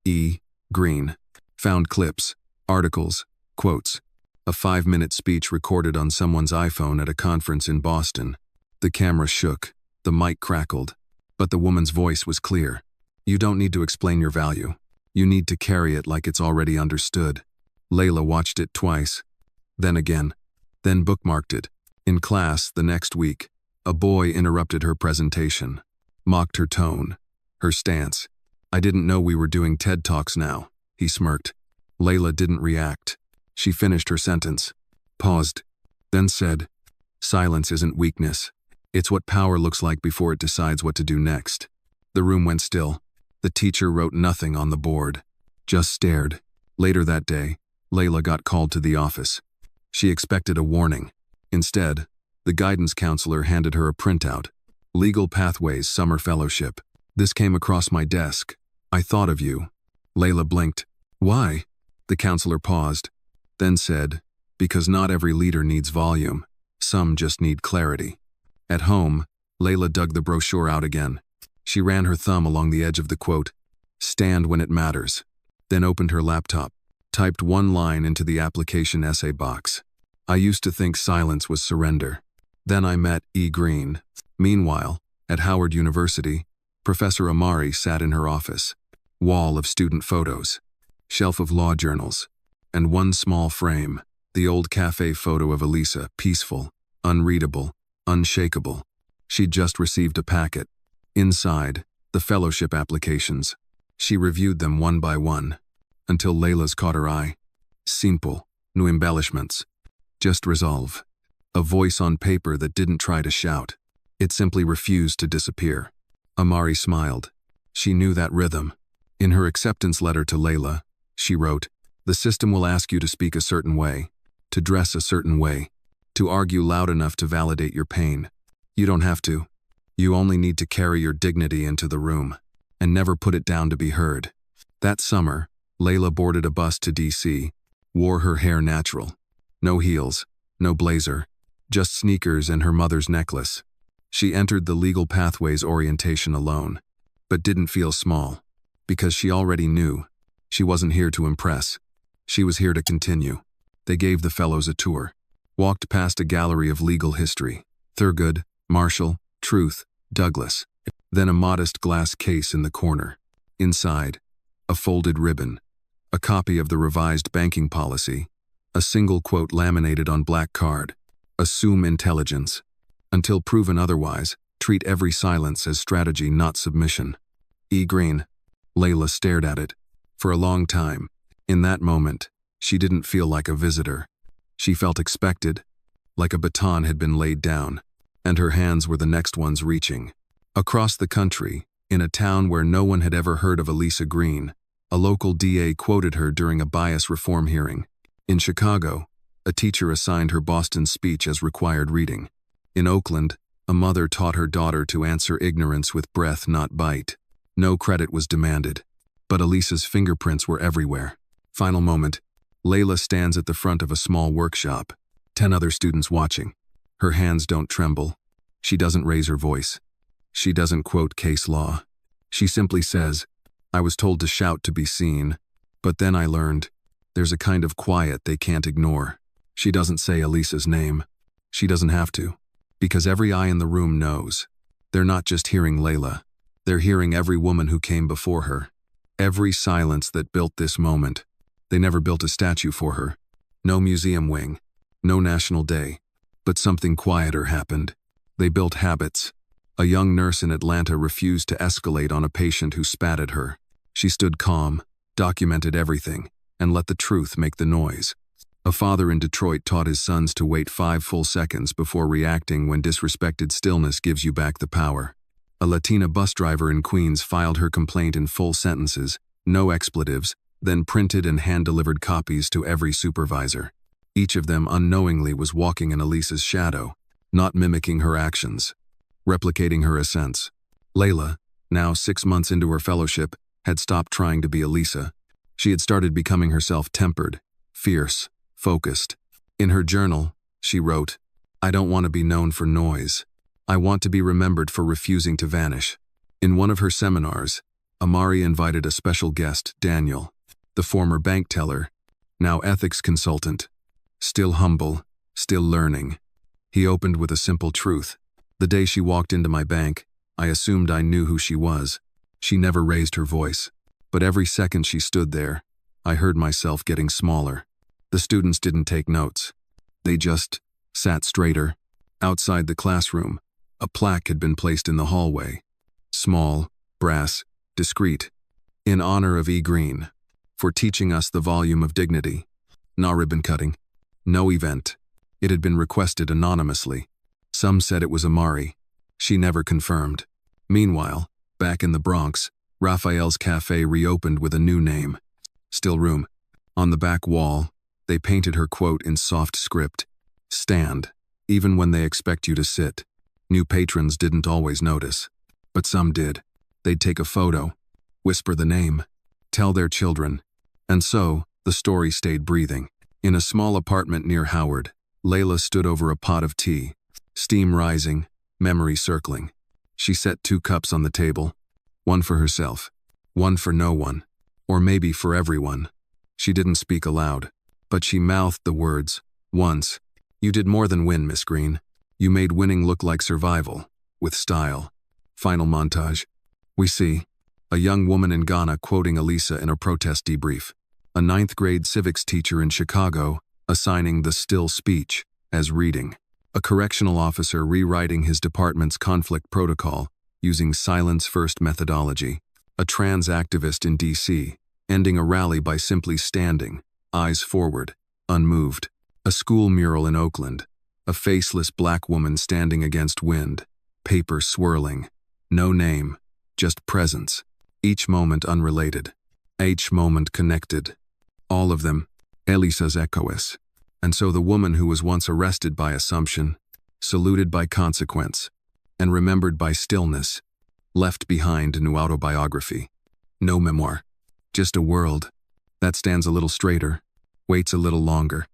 E. Green, found clips, articles, quotes, a 5-minute speech recorded on someone's iPhone at a conference in Boston. The camera shook, the mic crackled, but the woman's voice was clear. You don't need to explain your value. You need to carry it like it's already understood. Layla watched it twice, then again, then bookmarked it. In class the next week, a boy interrupted her presentation, mocked her tone, her stance. I didn't know we were doing TED Talks now, he smirked. Layla didn't react. She finished her sentence, paused, then said, silence isn't weakness. It's what power looks like before it decides what to do next. The room went still. The teacher wrote nothing on the board, just stared. Later that day, Layla got called to the office. She expected a warning. Instead, the guidance counselor handed her a printout, Legal Pathways Summer Fellowship. This came across my desk. I thought of you. Layla blinked. Why? The counselor paused, then said, because not every leader needs volume. Some just need clarity. At home, Layla dug the brochure out again. She ran her thumb along the edge of the quote, stand when it matters, then opened her laptop, typed one line into the application essay box. I used to think silence was surrender. Then I met E. Green. Meanwhile, at Howard University, Professor Amari sat in her office. Wall of student photos, shelf of law journals, and one small frame, the old cafe photo of Elisa, peaceful, unreadable, unshakable. She'd just received a packet. Inside, the fellowship applications. She reviewed them one by one, until Layla's caught her eye. Simple, no embellishments. Just resolve. A voice on paper that didn't try to shout. It simply refused to disappear. Amari smiled. She knew that rhythm. In her acceptance letter to Layla, she wrote, the system will ask you to speak a certain way, to dress a certain way, to argue loud enough to validate your pain. You don't have to. You only need to carry your dignity into the room, and never put it down to be heard. That summer, Layla boarded a bus to D.C., wore her hair natural. No heels, no blazer, just sneakers and her mother's necklace. She entered the Legal Pathways orientation alone, but didn't feel small, because she already knew. She wasn't here to impress. She was here to continue. They gave the fellows a tour, walked past a gallery of legal history, Thurgood, Marshall, Truth, Douglas, then a modest glass case in the corner. Inside, a folded ribbon, a copy of the revised banking policy, a single quote laminated on black card, assume intelligence. Until proven otherwise, treat every silence as strategy, not submission. E. Green. Layla stared at it. For a long time, in that moment, she didn't feel like a visitor. She felt expected, like a baton had been laid down, and her hands were the next ones reaching. Across the country, in a town where no one had ever heard of Elisa Green, a local DA quoted her during a bias reform hearing. In Chicago, a teacher assigned her Boston speech as required reading. In Oakland, a mother taught her daughter to answer ignorance with breath, not bite. No credit was demanded, but Elisa's fingerprints were everywhere. Final moment. Layla stands at the front of a small workshop. 10 other students watching. Her hands don't tremble. She doesn't raise her voice. She doesn't quote case law. She simply says, "I was told to shout to be seen, but then I learned there's a kind of quiet they can't ignore." She doesn't say Elisa's name. She doesn't have to, because every eye in the room knows. They're not just hearing Layla. They're hearing every woman who came before her. Every silence that built this moment. They never built a statue for her. No museum wing. No national day. But something quieter happened. They built habits. A young nurse in Atlanta refused to escalate on a patient who spat at her. She stood calm, documented everything, and let the truth make the noise. A father in Detroit taught his sons to wait 5 full seconds before reacting when disrespected stillness gives you back the power. A Latina bus driver in Queens filed her complaint in full sentences, no expletives, then printed and hand-delivered copies to every supervisor. Each of them unknowingly was walking in Elisa's shadow, not mimicking her actions, replicating her essence. Layla, now 6 months into her fellowship, had stopped trying to be Elisa. She had started becoming herself, tempered, fierce, focused. In her journal, she wrote, "I don't want to be known for noise. I want to be remembered for refusing to vanish." In one of her seminars, Amari invited a special guest, Daniel, the former bank teller, now ethics consultant. Still humble, still learning. He opened with a simple truth. "The day she walked into my bank, I assumed I knew who she was. She never raised her voice. But every second she stood there, I heard myself getting smaller." The students didn't take notes. They just sat straighter. Outside the classroom, a plaque had been placed in the hallway. Small, brass, discreet. "In honor of E. Green, for teaching us the volume of dignity." No ribbon cutting. No event. It had been requested anonymously. Some said it was Amari. She never confirmed. Meanwhile, back in the Bronx, Raphael's Cafe reopened with a new name. Still room. On the back wall, they painted her quote in soft script. "Stand, even when they expect you to sit." New patrons didn't always notice, but some did. They'd take a photo, whisper the name, tell their children. And so, the story stayed breathing. In a small apartment near Howard, Layla stood over a pot of tea, steam rising, memory circling. She set 2 cups on the table, one for herself, one for no one, or maybe for everyone. She didn't speak aloud, but she mouthed the words, once. "You did more than win, Miss Green. You made winning look like survival, with style." Final montage. We see a young woman in Ghana quoting Elisa in a protest debrief. A 9th grade civics teacher in Chicago assigning the still speech as reading. A correctional officer rewriting his department's conflict protocol using silence-first methodology. A trans activist in D.C. ending a rally by simply standing, eyes forward, unmoved. A school mural in Oakland. A faceless black woman standing against wind, paper swirling. No name, just presence. Each moment unrelated. Each moment connected. All of them, Elisa's echoes. And so the woman who was once arrested by assumption, saluted by consequence, and remembered by stillness, left behind a new autobiography. No memoir, just a world that stands a little straighter, waits a little longer,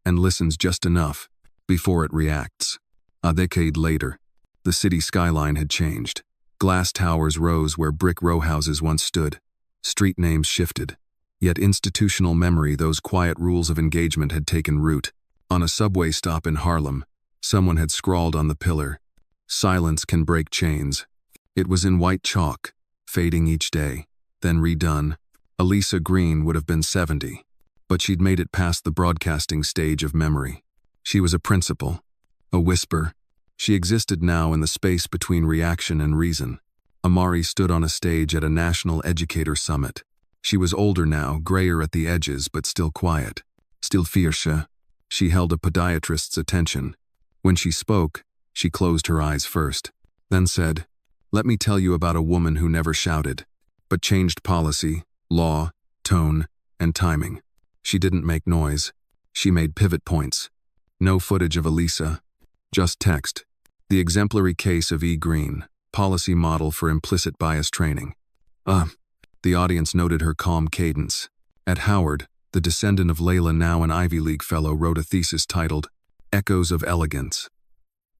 and listens just enough before it reacts. A decade later, the city skyline had changed. Glass towers rose where brick row houses once stood. Street names shifted. Yet institutional memory, those quiet rules of engagement, had taken root. On a subway stop in Harlem, someone had scrawled on the pillar, "Silence can break chains." It was in white chalk, fading each day, then redone. Elisa Green would have been 70, but she'd made it past the broadcasting stage of memory. She was a principle, a whisper. She existed now in the space between reaction and reason. Amari stood on a stage at a national educator summit. She was older now, grayer at the edges, but still quiet. Still fierce. She held a podiatrist's attention. When she spoke, she closed her eyes first, then said, "Let me tell you about a woman who never shouted, but changed policy, law, tone, and timing. She didn't make noise. She made pivot points. No footage of Elisa, just text. The exemplary case of E. Green, policy model for implicit bias training." The audience noted her calm cadence. At Howard, the The descendant of Layla, now an Ivy League fellow, wrote a thesis titled Echoes of Elegance: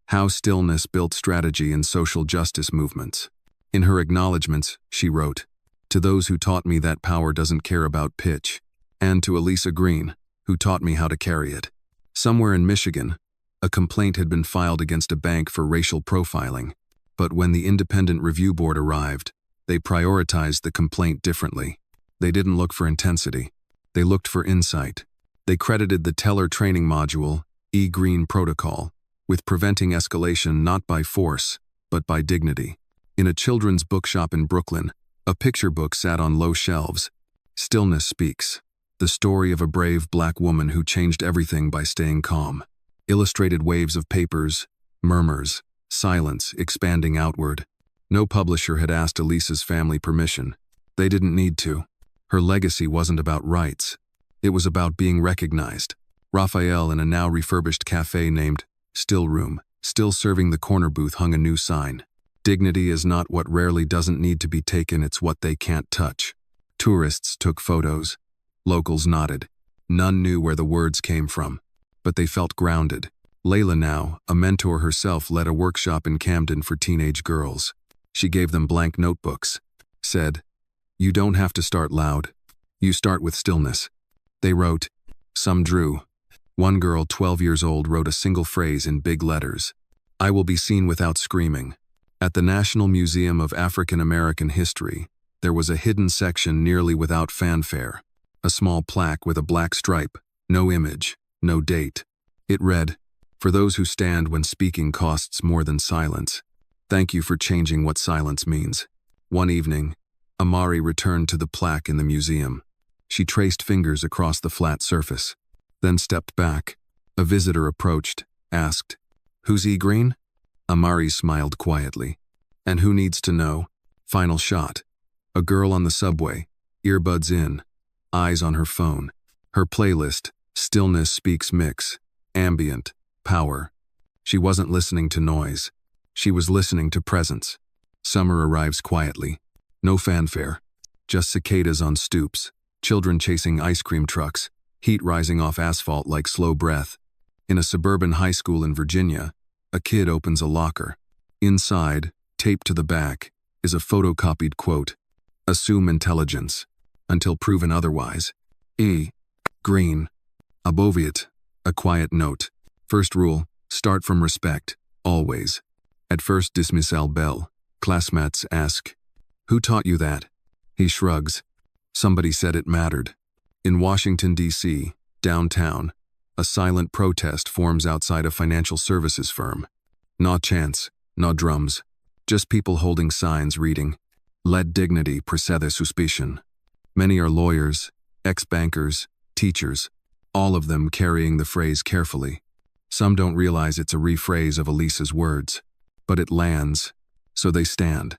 How Stillness Built Strategy in Social Justice Movements. In her acknowledgments, she wrote, "To those who taught me that power doesn't care about pitch, and to Elisa Green, who taught me how to carry it." Somewhere in Michigan, a complaint had been filed against a bank for racial profiling, but when the Independent Review Board arrived, they prioritized the complaint differently. They didn't look for intensity. They looked for insight. They credited the Teller training module, E-Green Protocol, with preventing escalation not by force, but by dignity. In a children's bookshop in Brooklyn, a picture book sat on low shelves. Stillness Speaks: The Story of a Brave Black Woman Who Changed Everything by Staying Calm. Illustrated waves of papers, murmurs, silence expanding outward. No publisher had asked Elisa's family permission. They didn't need to. Her legacy wasn't about rights. It was about being recognized. Raphael, in a now refurbished cafe named Still Room, still serving the corner booth, hung a new sign. Dignity is not what rarely doesn't need to be taken, it's what they can't touch. Tourists took photos. Locals nodded. None knew where the words came from, but they felt grounded. Layla, now a mentor herself, led a workshop in Camden for teenage girls. She gave them blank notebooks. Said, "You don't have to start loud. You start with stillness." They wrote. Some drew. One girl, 12 years old, wrote a single phrase in big letters: "I will be seen without screaming." At the National Museum of African American History, there was a hidden section nearly without fanfare. A small plaque with a black stripe, no image, no date. It read, "For those who stand when speaking costs more than silence. Thank you for changing what silence means." One evening, Amari returned to the plaque in the museum. She traced fingers across the flat surface, then stepped back. A visitor approached, asked, "Who's E-Green?" Amari smiled quietly. "And who needs to know?" Final shot. A girl on the subway, earbuds in, eyes on her phone. Her playlist, Stillness Speaks Mix, ambient, power. She wasn't listening to noise. She was listening to presence. Summer arrives quietly. No fanfare. Just cicadas on stoops, children chasing ice cream trucks, heat rising off asphalt like slow breath. In a suburban high school in Virginia, a kid opens a locker. Inside, taped to the back, is a photocopied quote: "Assume intelligence, until proven otherwise. E. Green." Above it, a quiet note. First rule, start from respect, always. At first dismissal bell. Classmates ask, "Who taught you that?" He shrugs. Somebody said it mattered. In Washington, D.C., downtown, a silent protest forms outside a financial services firm. Not chants, not drums, just people holding signs reading, "Let dignity precede suspicion." Many are lawyers, ex-bankers, teachers, all of them carrying the phrase carefully. Some don't realize it's a rephrase of Elisa's words, but it lands, so they stand.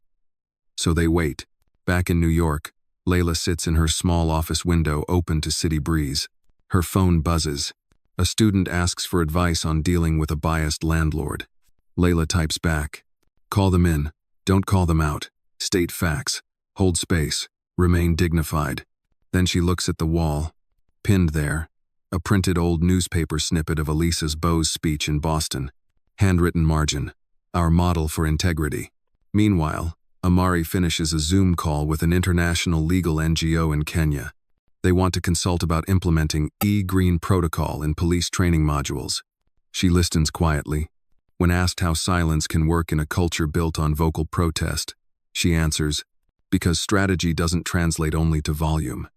So they wait. Back in New York, Layla sits in her small office window open to city breeze. Her phone buzzes. A student asks for advice on dealing with a biased landlord. Layla types back, "Call them in, don't call them out. State facts, hold space, remain dignified." Then she looks at the wall. Pinned there, a printed old newspaper snippet of Elisa's Bose speech in Boston. Handwritten margin, "Our model for integrity." Meanwhile, Amari finishes a Zoom call with an international legal NGO in Kenya. They want to consult about implementing E-Green Protocol in police training modules. She listens quietly. When asked how silence can work in a culture built on vocal protest, she answers, "Because strategy doesn't translate only to volume.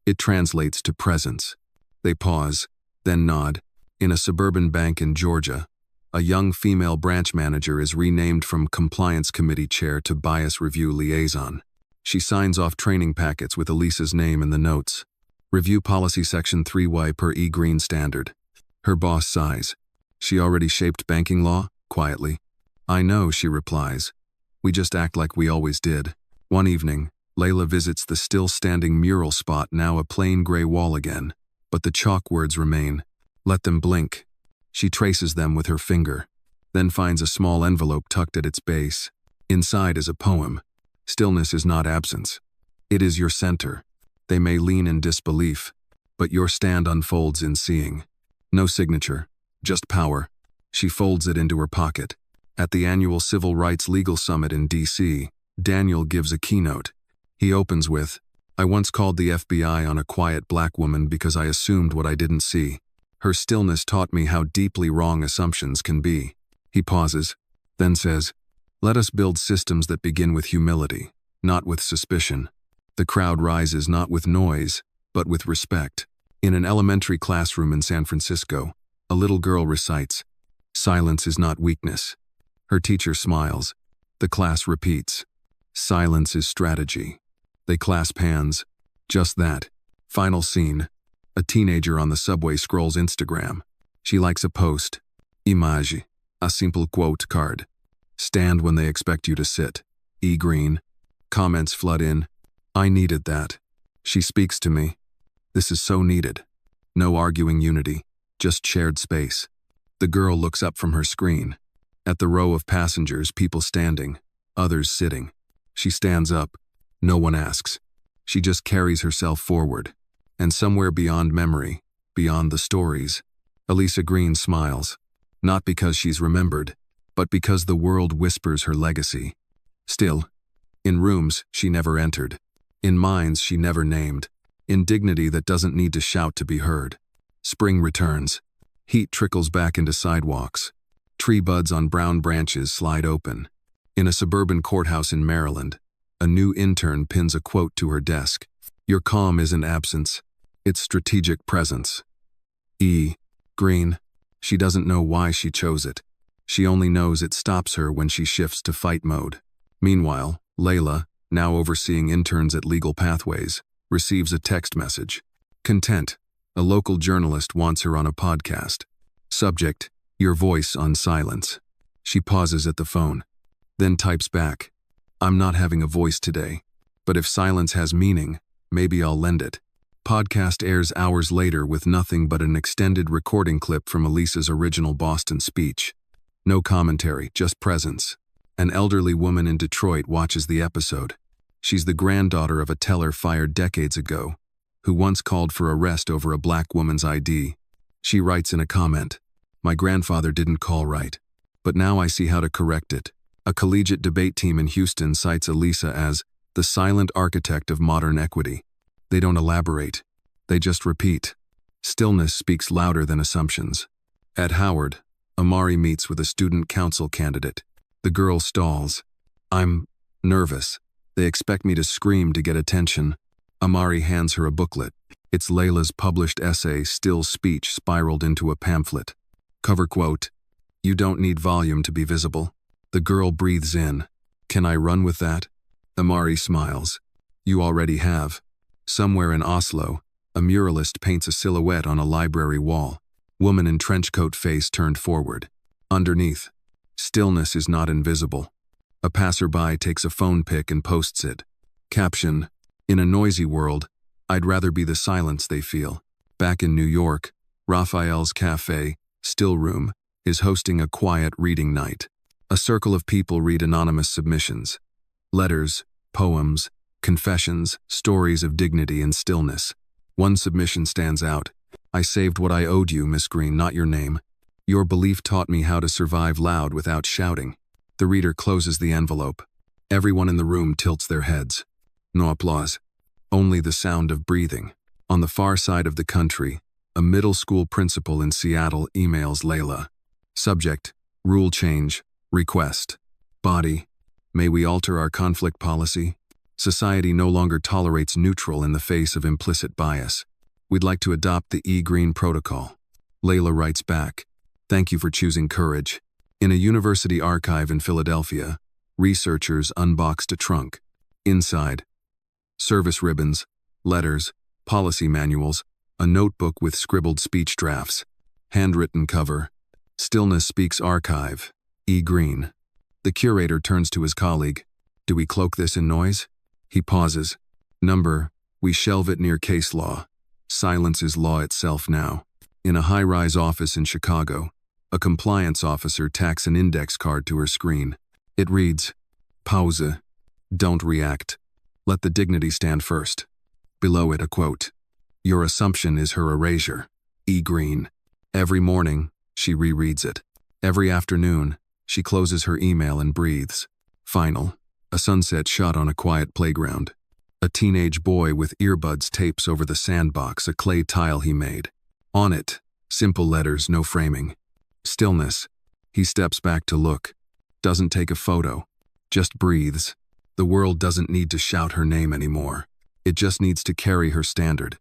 It translates to presence." They pause, then nod. In a suburban bank in Georgia, a young female branch manager is renamed from compliance committee chair to bias review liaison. She signs off training packets with Elisa's name in the notes. Review policy section 3Y per E-Green standard. Her boss sighs. "She already shaped banking law?" Quietly. "I know," she replies. "We just act like we always did." One evening, Layla visits the still-standing mural spot, now a plain gray wall again, but the chalk words remain. "Let them blink." She traces them with her finger, then finds a small envelope tucked at its base. Inside is a poem. Stillness is not absence. It is your center. They may lean in disbelief, But your stand unfolds in seeing. No signature, just power. She folds it into her pocket. At the annual Civil Rights Legal Summit in D.C., Daniel gives a keynote. He opens with, "I once called the FBI on a quiet black woman because I assumed what I didn't see. Her stillness taught me how deeply wrong assumptions can be." He pauses, then says, "Let us build systems that begin with humility, not with suspicion." The crowd rises not with noise, but with respect. In an elementary classroom in San Francisco, a little girl recites, "Silence is not weakness." Her teacher smiles. The class repeats, "Silence is strategy." They clasp hands. Just that. Final scene. A teenager on the subway scrolls Instagram. She likes a post. Image. A simple quote card. "Stand when they expect you to sit." E. Green. Comments flood in. "I needed that. She speaks to me. This is so needed." No arguing unity, just shared space. The girl looks up from her screen. At the row of passengers, people standing, others sitting. She stands up. No one asks. She just carries herself forward. And somewhere beyond memory, beyond the stories, Elisa Green smiles. Not because she's remembered, but because the world whispers her legacy. Still, in rooms she never entered. In minds she never named. In dignity that doesn't need to shout to be heard. Spring returns. Heat trickles back into sidewalks. Tree buds on brown branches slide open. In a suburban courthouse in Maryland, a new intern pins a quote to her desk. "Your calm isn't absence, it's strategic presence." E. Green. She doesn't know why she chose it. She only knows it stops her when she shifts to fight mode. Meanwhile, Layla, now overseeing interns at Legal Pathways, receives a text message. Content. A local journalist wants her on a podcast. Subject, "Your voice on silence." She pauses at the phone, then types back, "I'm not having a voice today, but if silence has meaning, maybe I'll lend it." Podcast airs hours later with nothing but an extended recording clip from Elisa's original Boston speech. No commentary, just presence. An elderly woman in Detroit watches the episode. She's the granddaughter of a teller fired decades ago, who once called for arrest over a black woman's ID. She writes in a comment, "My grandfather didn't call right, but now I see how to correct it." A collegiate debate team in Houston cites Elisa as the silent architect of modern equity. They don't elaborate. They just repeat. Stillness speaks louder than assumptions. At Howard, Amari meets with a student council candidate. The girl stalls. "I'm nervous. They expect me to scream to get attention." Amari hands her a booklet. It's Layla's published essay, Still Speech, spiraled into a pamphlet. Cover quote, "You don't need volume to be visible." The girl breathes in. "Can I run with that?" Amari smiles. "You already have." Somewhere in Oslo, a muralist paints a silhouette on a library wall. Woman in trenchcoat, face turned forward. Underneath, "Stillness is not invisible." A passerby takes a phone pic and posts it. Caption, "In a noisy world, I'd rather be the silence they feel." Back in New York, Raphael's Cafe, Still Room, is hosting a quiet reading night. A circle of people read anonymous submissions. Letters, poems, confessions, stories of dignity and stillness. One submission stands out. "I saved what I owed you, Miss Green, not your name. Your belief taught me how to survive loud without shouting." The reader closes the envelope. Everyone in the room tilts their heads. No applause. Only the sound of breathing. On the far side of the country, a middle school principal in Seattle emails Layla. Subject, "Rule change, request." Body, "May we alter our conflict policy? Society no longer tolerates neutral in the face of implicit bias. We'd like to adopt the E. Green Protocol." Layla writes back, "Thank you for choosing courage." In a university archive in Philadelphia, researchers unboxed a trunk. Inside, service ribbons, letters, policy manuals, a notebook with scribbled speech drafts. Handwritten cover, "Stillness Speaks Archive, E. Green." The curator turns to his colleague. "Do we cloak this in noise?" He pauses. Number, "We shelve it near case law. Silence is law itself now." In a high-rise office in Chicago, a compliance officer tacks an index card to her screen. It reads, "Pause. Don't react. Let the dignity stand first." Below it, a quote, Your assumption is her erasure. E. Green. Every morning, she rereads it. Every afternoon, she closes her email and breathes. Final. A sunset shot on a quiet playground. A teenage boy with earbuds tapes over the sandbox, a clay tile he made. On it, simple letters, no framing. Stillness. He steps back to look. Doesn't take a photo. Just breathes. The world doesn't need to shout her name anymore. It just needs to carry her standard.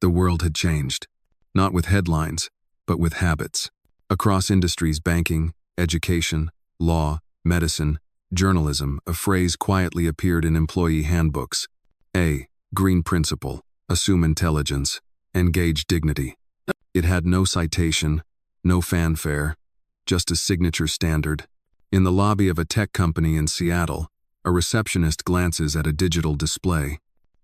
The world had changed. Not with headlines, but with habits. Across industries, banking, education, law, medicine, journalism, a phrase quietly appeared in employee handbooks. A. Green principle. Assume intelligence. Engage dignity. It had no citation, no fanfare, just a signature standard. In the lobby of a tech company in Seattle, a receptionist glances at a digital display.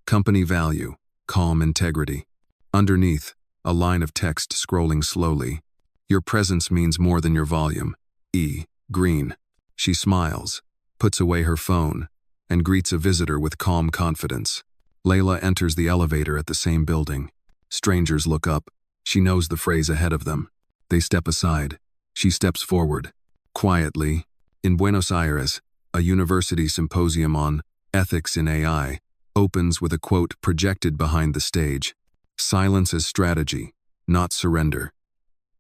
Company value, calm integrity. Underneath, a line of text scrolling slowly. Your presence means more than your volume. E. Green. She smiles, puts away her phone, and greets a visitor with calm confidence. Layla enters the elevator at the same building. Strangers look up. She knows the phrase ahead of them. They step aside. She steps forward. Quietly, in Buenos Aires, a university symposium on ethics in AI opens with a quote projected behind the stage. Silence as strategy, not surrender.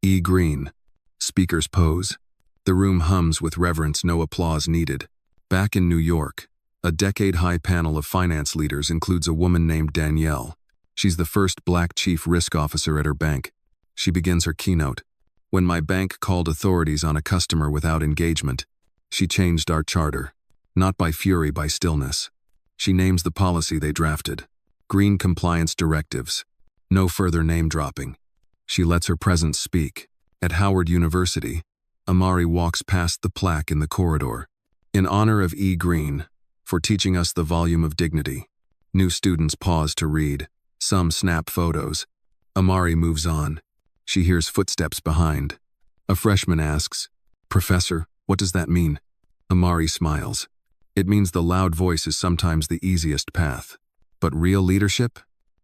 E. Green. Speakers pose. The room hums with reverence, no applause needed. Back in New York, a decade-high panel of finance leaders includes a woman named Danielle. She's the first Black chief risk officer at her bank. She begins her keynote. When my bank called authorities on a customer without engagement, she changed our charter. Not by fury, by stillness. She names the policy they drafted. Green compliance directives. No further name-dropping. She lets her presence speak. At Howard University, Amari walks past the plaque in the corridor. In honor of E. Green, for teaching us the volume of dignity. New students pause to read. Some snap photos. Amari moves on. She hears footsteps behind. A freshman asks, "Professor, what does that mean?" Amari smiles. It means the loud voice is sometimes the easiest path. But real leadership?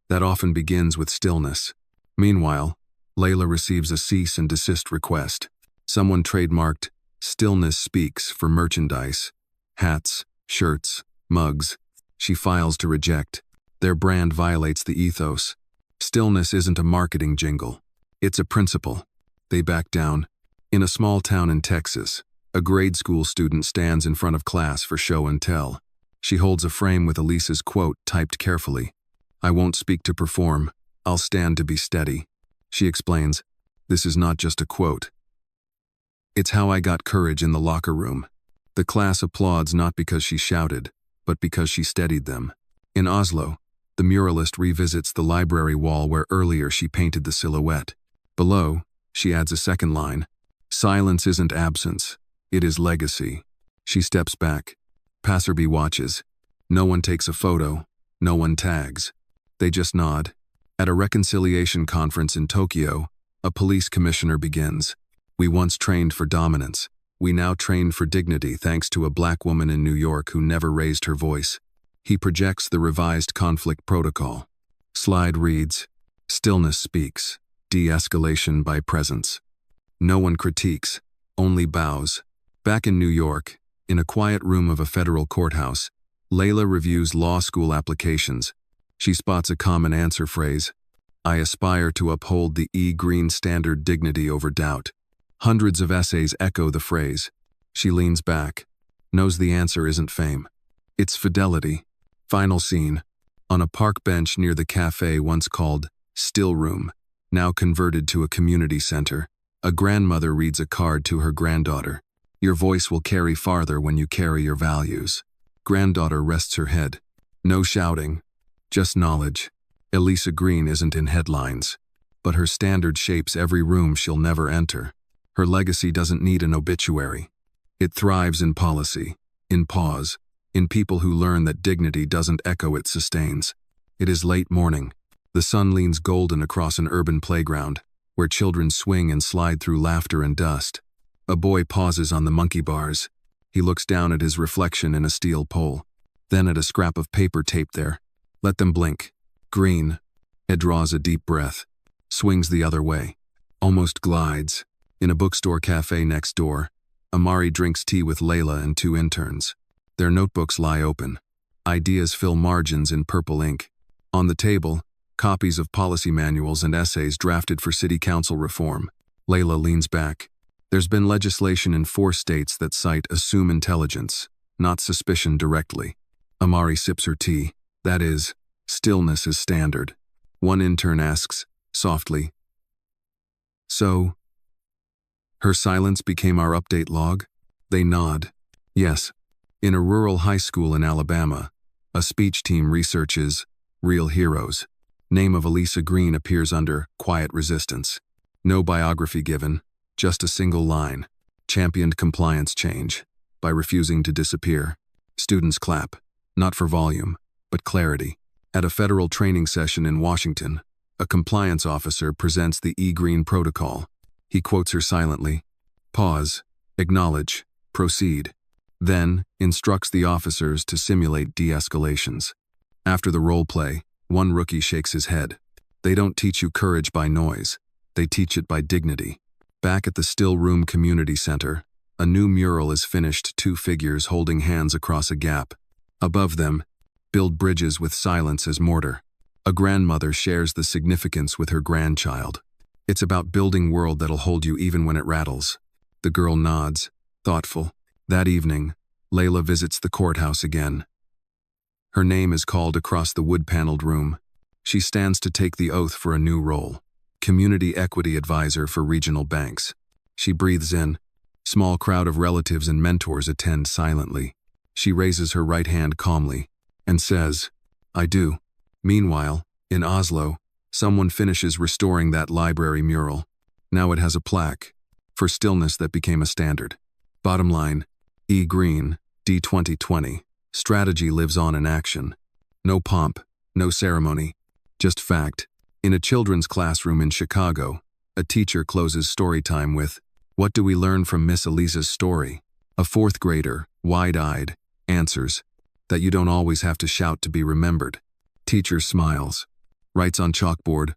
That often begins with stillness. Meanwhile, Layla receives a cease and desist request. Someone trademarked "Stillness Speaks" for merchandise. Hats, shirts, mugs. She files to reject. Their brand violates the ethos. Stillness isn't a marketing jingle. It's a principle. They back down. In a small town in Texas, a grade school student stands in front of class for show and tell. She holds a frame with Elisa's quote typed carefully. "I won't speak to perform. I'll stand to be steady." She explains, "This is not just a quote. It's how I got courage in the locker room." The class applauds not because she shouted, but because she steadied them. In Oslo, the muralist revisits the library wall where earlier she painted the silhouette. Below, she adds a second line. "Silence isn't absence. It is legacy." She steps back. Passerby watches. No one takes a photo. No one tags. They just nod. At a reconciliation conference in Tokyo, a police commissioner begins. "We once trained for dominance. We now train for dignity thanks to a Black woman in New York who never raised her voice." He projects the revised conflict protocol. Slide reads, "Stillness speaks. De-escalation by presence." No one critiques, only bows. Back in New York, in a quiet room of a federal courthouse, Layla reviews law school applications. She spots a common answer phrase. "I aspire to uphold the E. Green standard, dignity over doubt." Hundreds of essays echo the phrase. She leans back, knows the answer isn't fame. It's fidelity. Final scene. On a park bench near the cafe once called Still Room, now converted to a community center, a grandmother reads a card to her granddaughter. "Your voice will carry farther when you carry your values." Granddaughter rests her head. No shouting, just knowledge. Elisa Green isn't in headlines, but her standard shapes every room she'll never enter. Her legacy doesn't need an obituary. It thrives in policy, in pause, in people who learn that dignity doesn't echo, it sustains. It is late morning. The sun leans golden across an urban playground, where children swing and slide through laughter and dust. A boy pauses on the monkey bars. He looks down at his reflection in a steel pole, then at a scrap of paper taped there. "Let them blink. Green." Ed draws a deep breath, swings the other way, almost glides. In a bookstore cafe next door, Amari drinks tea with Layla and two interns. Their notebooks lie open. Ideas fill margins in purple ink. On the table, copies of policy manuals and essays drafted for city council reform. Layla leans back. There's been legislation in 4 states that cite assume intelligence, not suspicion directly. Amari sips her tea. That is, stillness is standard. One intern asks, softly, "So?" Her silence became our update log. They nod. Yes. In a rural high school in Alabama, a speech team researches real heroes. Name of Elisa Green appears under quiet resistance. No biography given, just a single line. Championed compliance change by refusing to disappear. Students clap, not for volume, but clarity. At a federal training session in Washington, a compliance officer presents the E-Green protocol. He quotes her silently. Pause, acknowledge, proceed. Then, instructs the officers to simulate de-escalations. After the role play, one rookie shakes his head. They don't teach you courage by noise. They teach it by dignity. Back at the Still Room Community Center, a new mural is finished, 2 figures holding hands across a gap. Above them, build bridges with silence as mortar. A grandmother shares the significance with her grandchild. It's about building world that'll hold you even when it rattles. The girl nods, thoughtful. That evening, Layla visits the courthouse again. Her name is called across the wood-paneled room. She stands to take the oath for a new role, Community Equity Advisor for regional banks. She breathes in. Small crowd of relatives and mentors attend silently. She raises her right hand calmly and says, "I do." Meanwhile, in Oslo, someone finishes restoring that library mural. Now it has a plaque, for stillness that became a standard. Bottom line, E-Green, D2020, strategy lives on in action. No pomp, no ceremony, just fact. In a children's classroom in Chicago, a teacher closes story time with, "What do we learn from Miss Elisa's story?" A 4th grader, wide-eyed, answers, "That you don't always have to shout to be remembered." Teacher smiles, writes on chalkboard,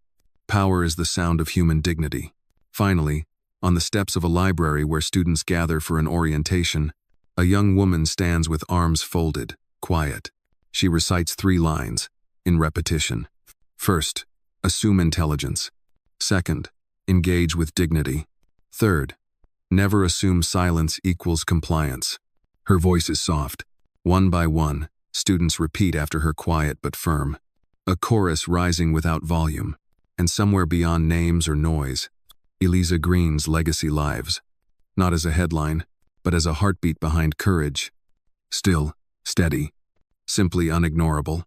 "Power is the sound of human dignity." Finally, on the steps of a library where students gather for an orientation, a young woman stands with arms folded, quiet. She recites 3 lines, in repetition. First, assume intelligence. Second, engage with dignity. Third, never assume silence equals compliance. Her voice is soft. One by one, students repeat after her, quiet but firm. A chorus rising without volume, and somewhere beyond names or noise, Elisa Green's legacy lives. Not as a headline, but as a heartbeat behind courage. Still, steady, simply unignorable.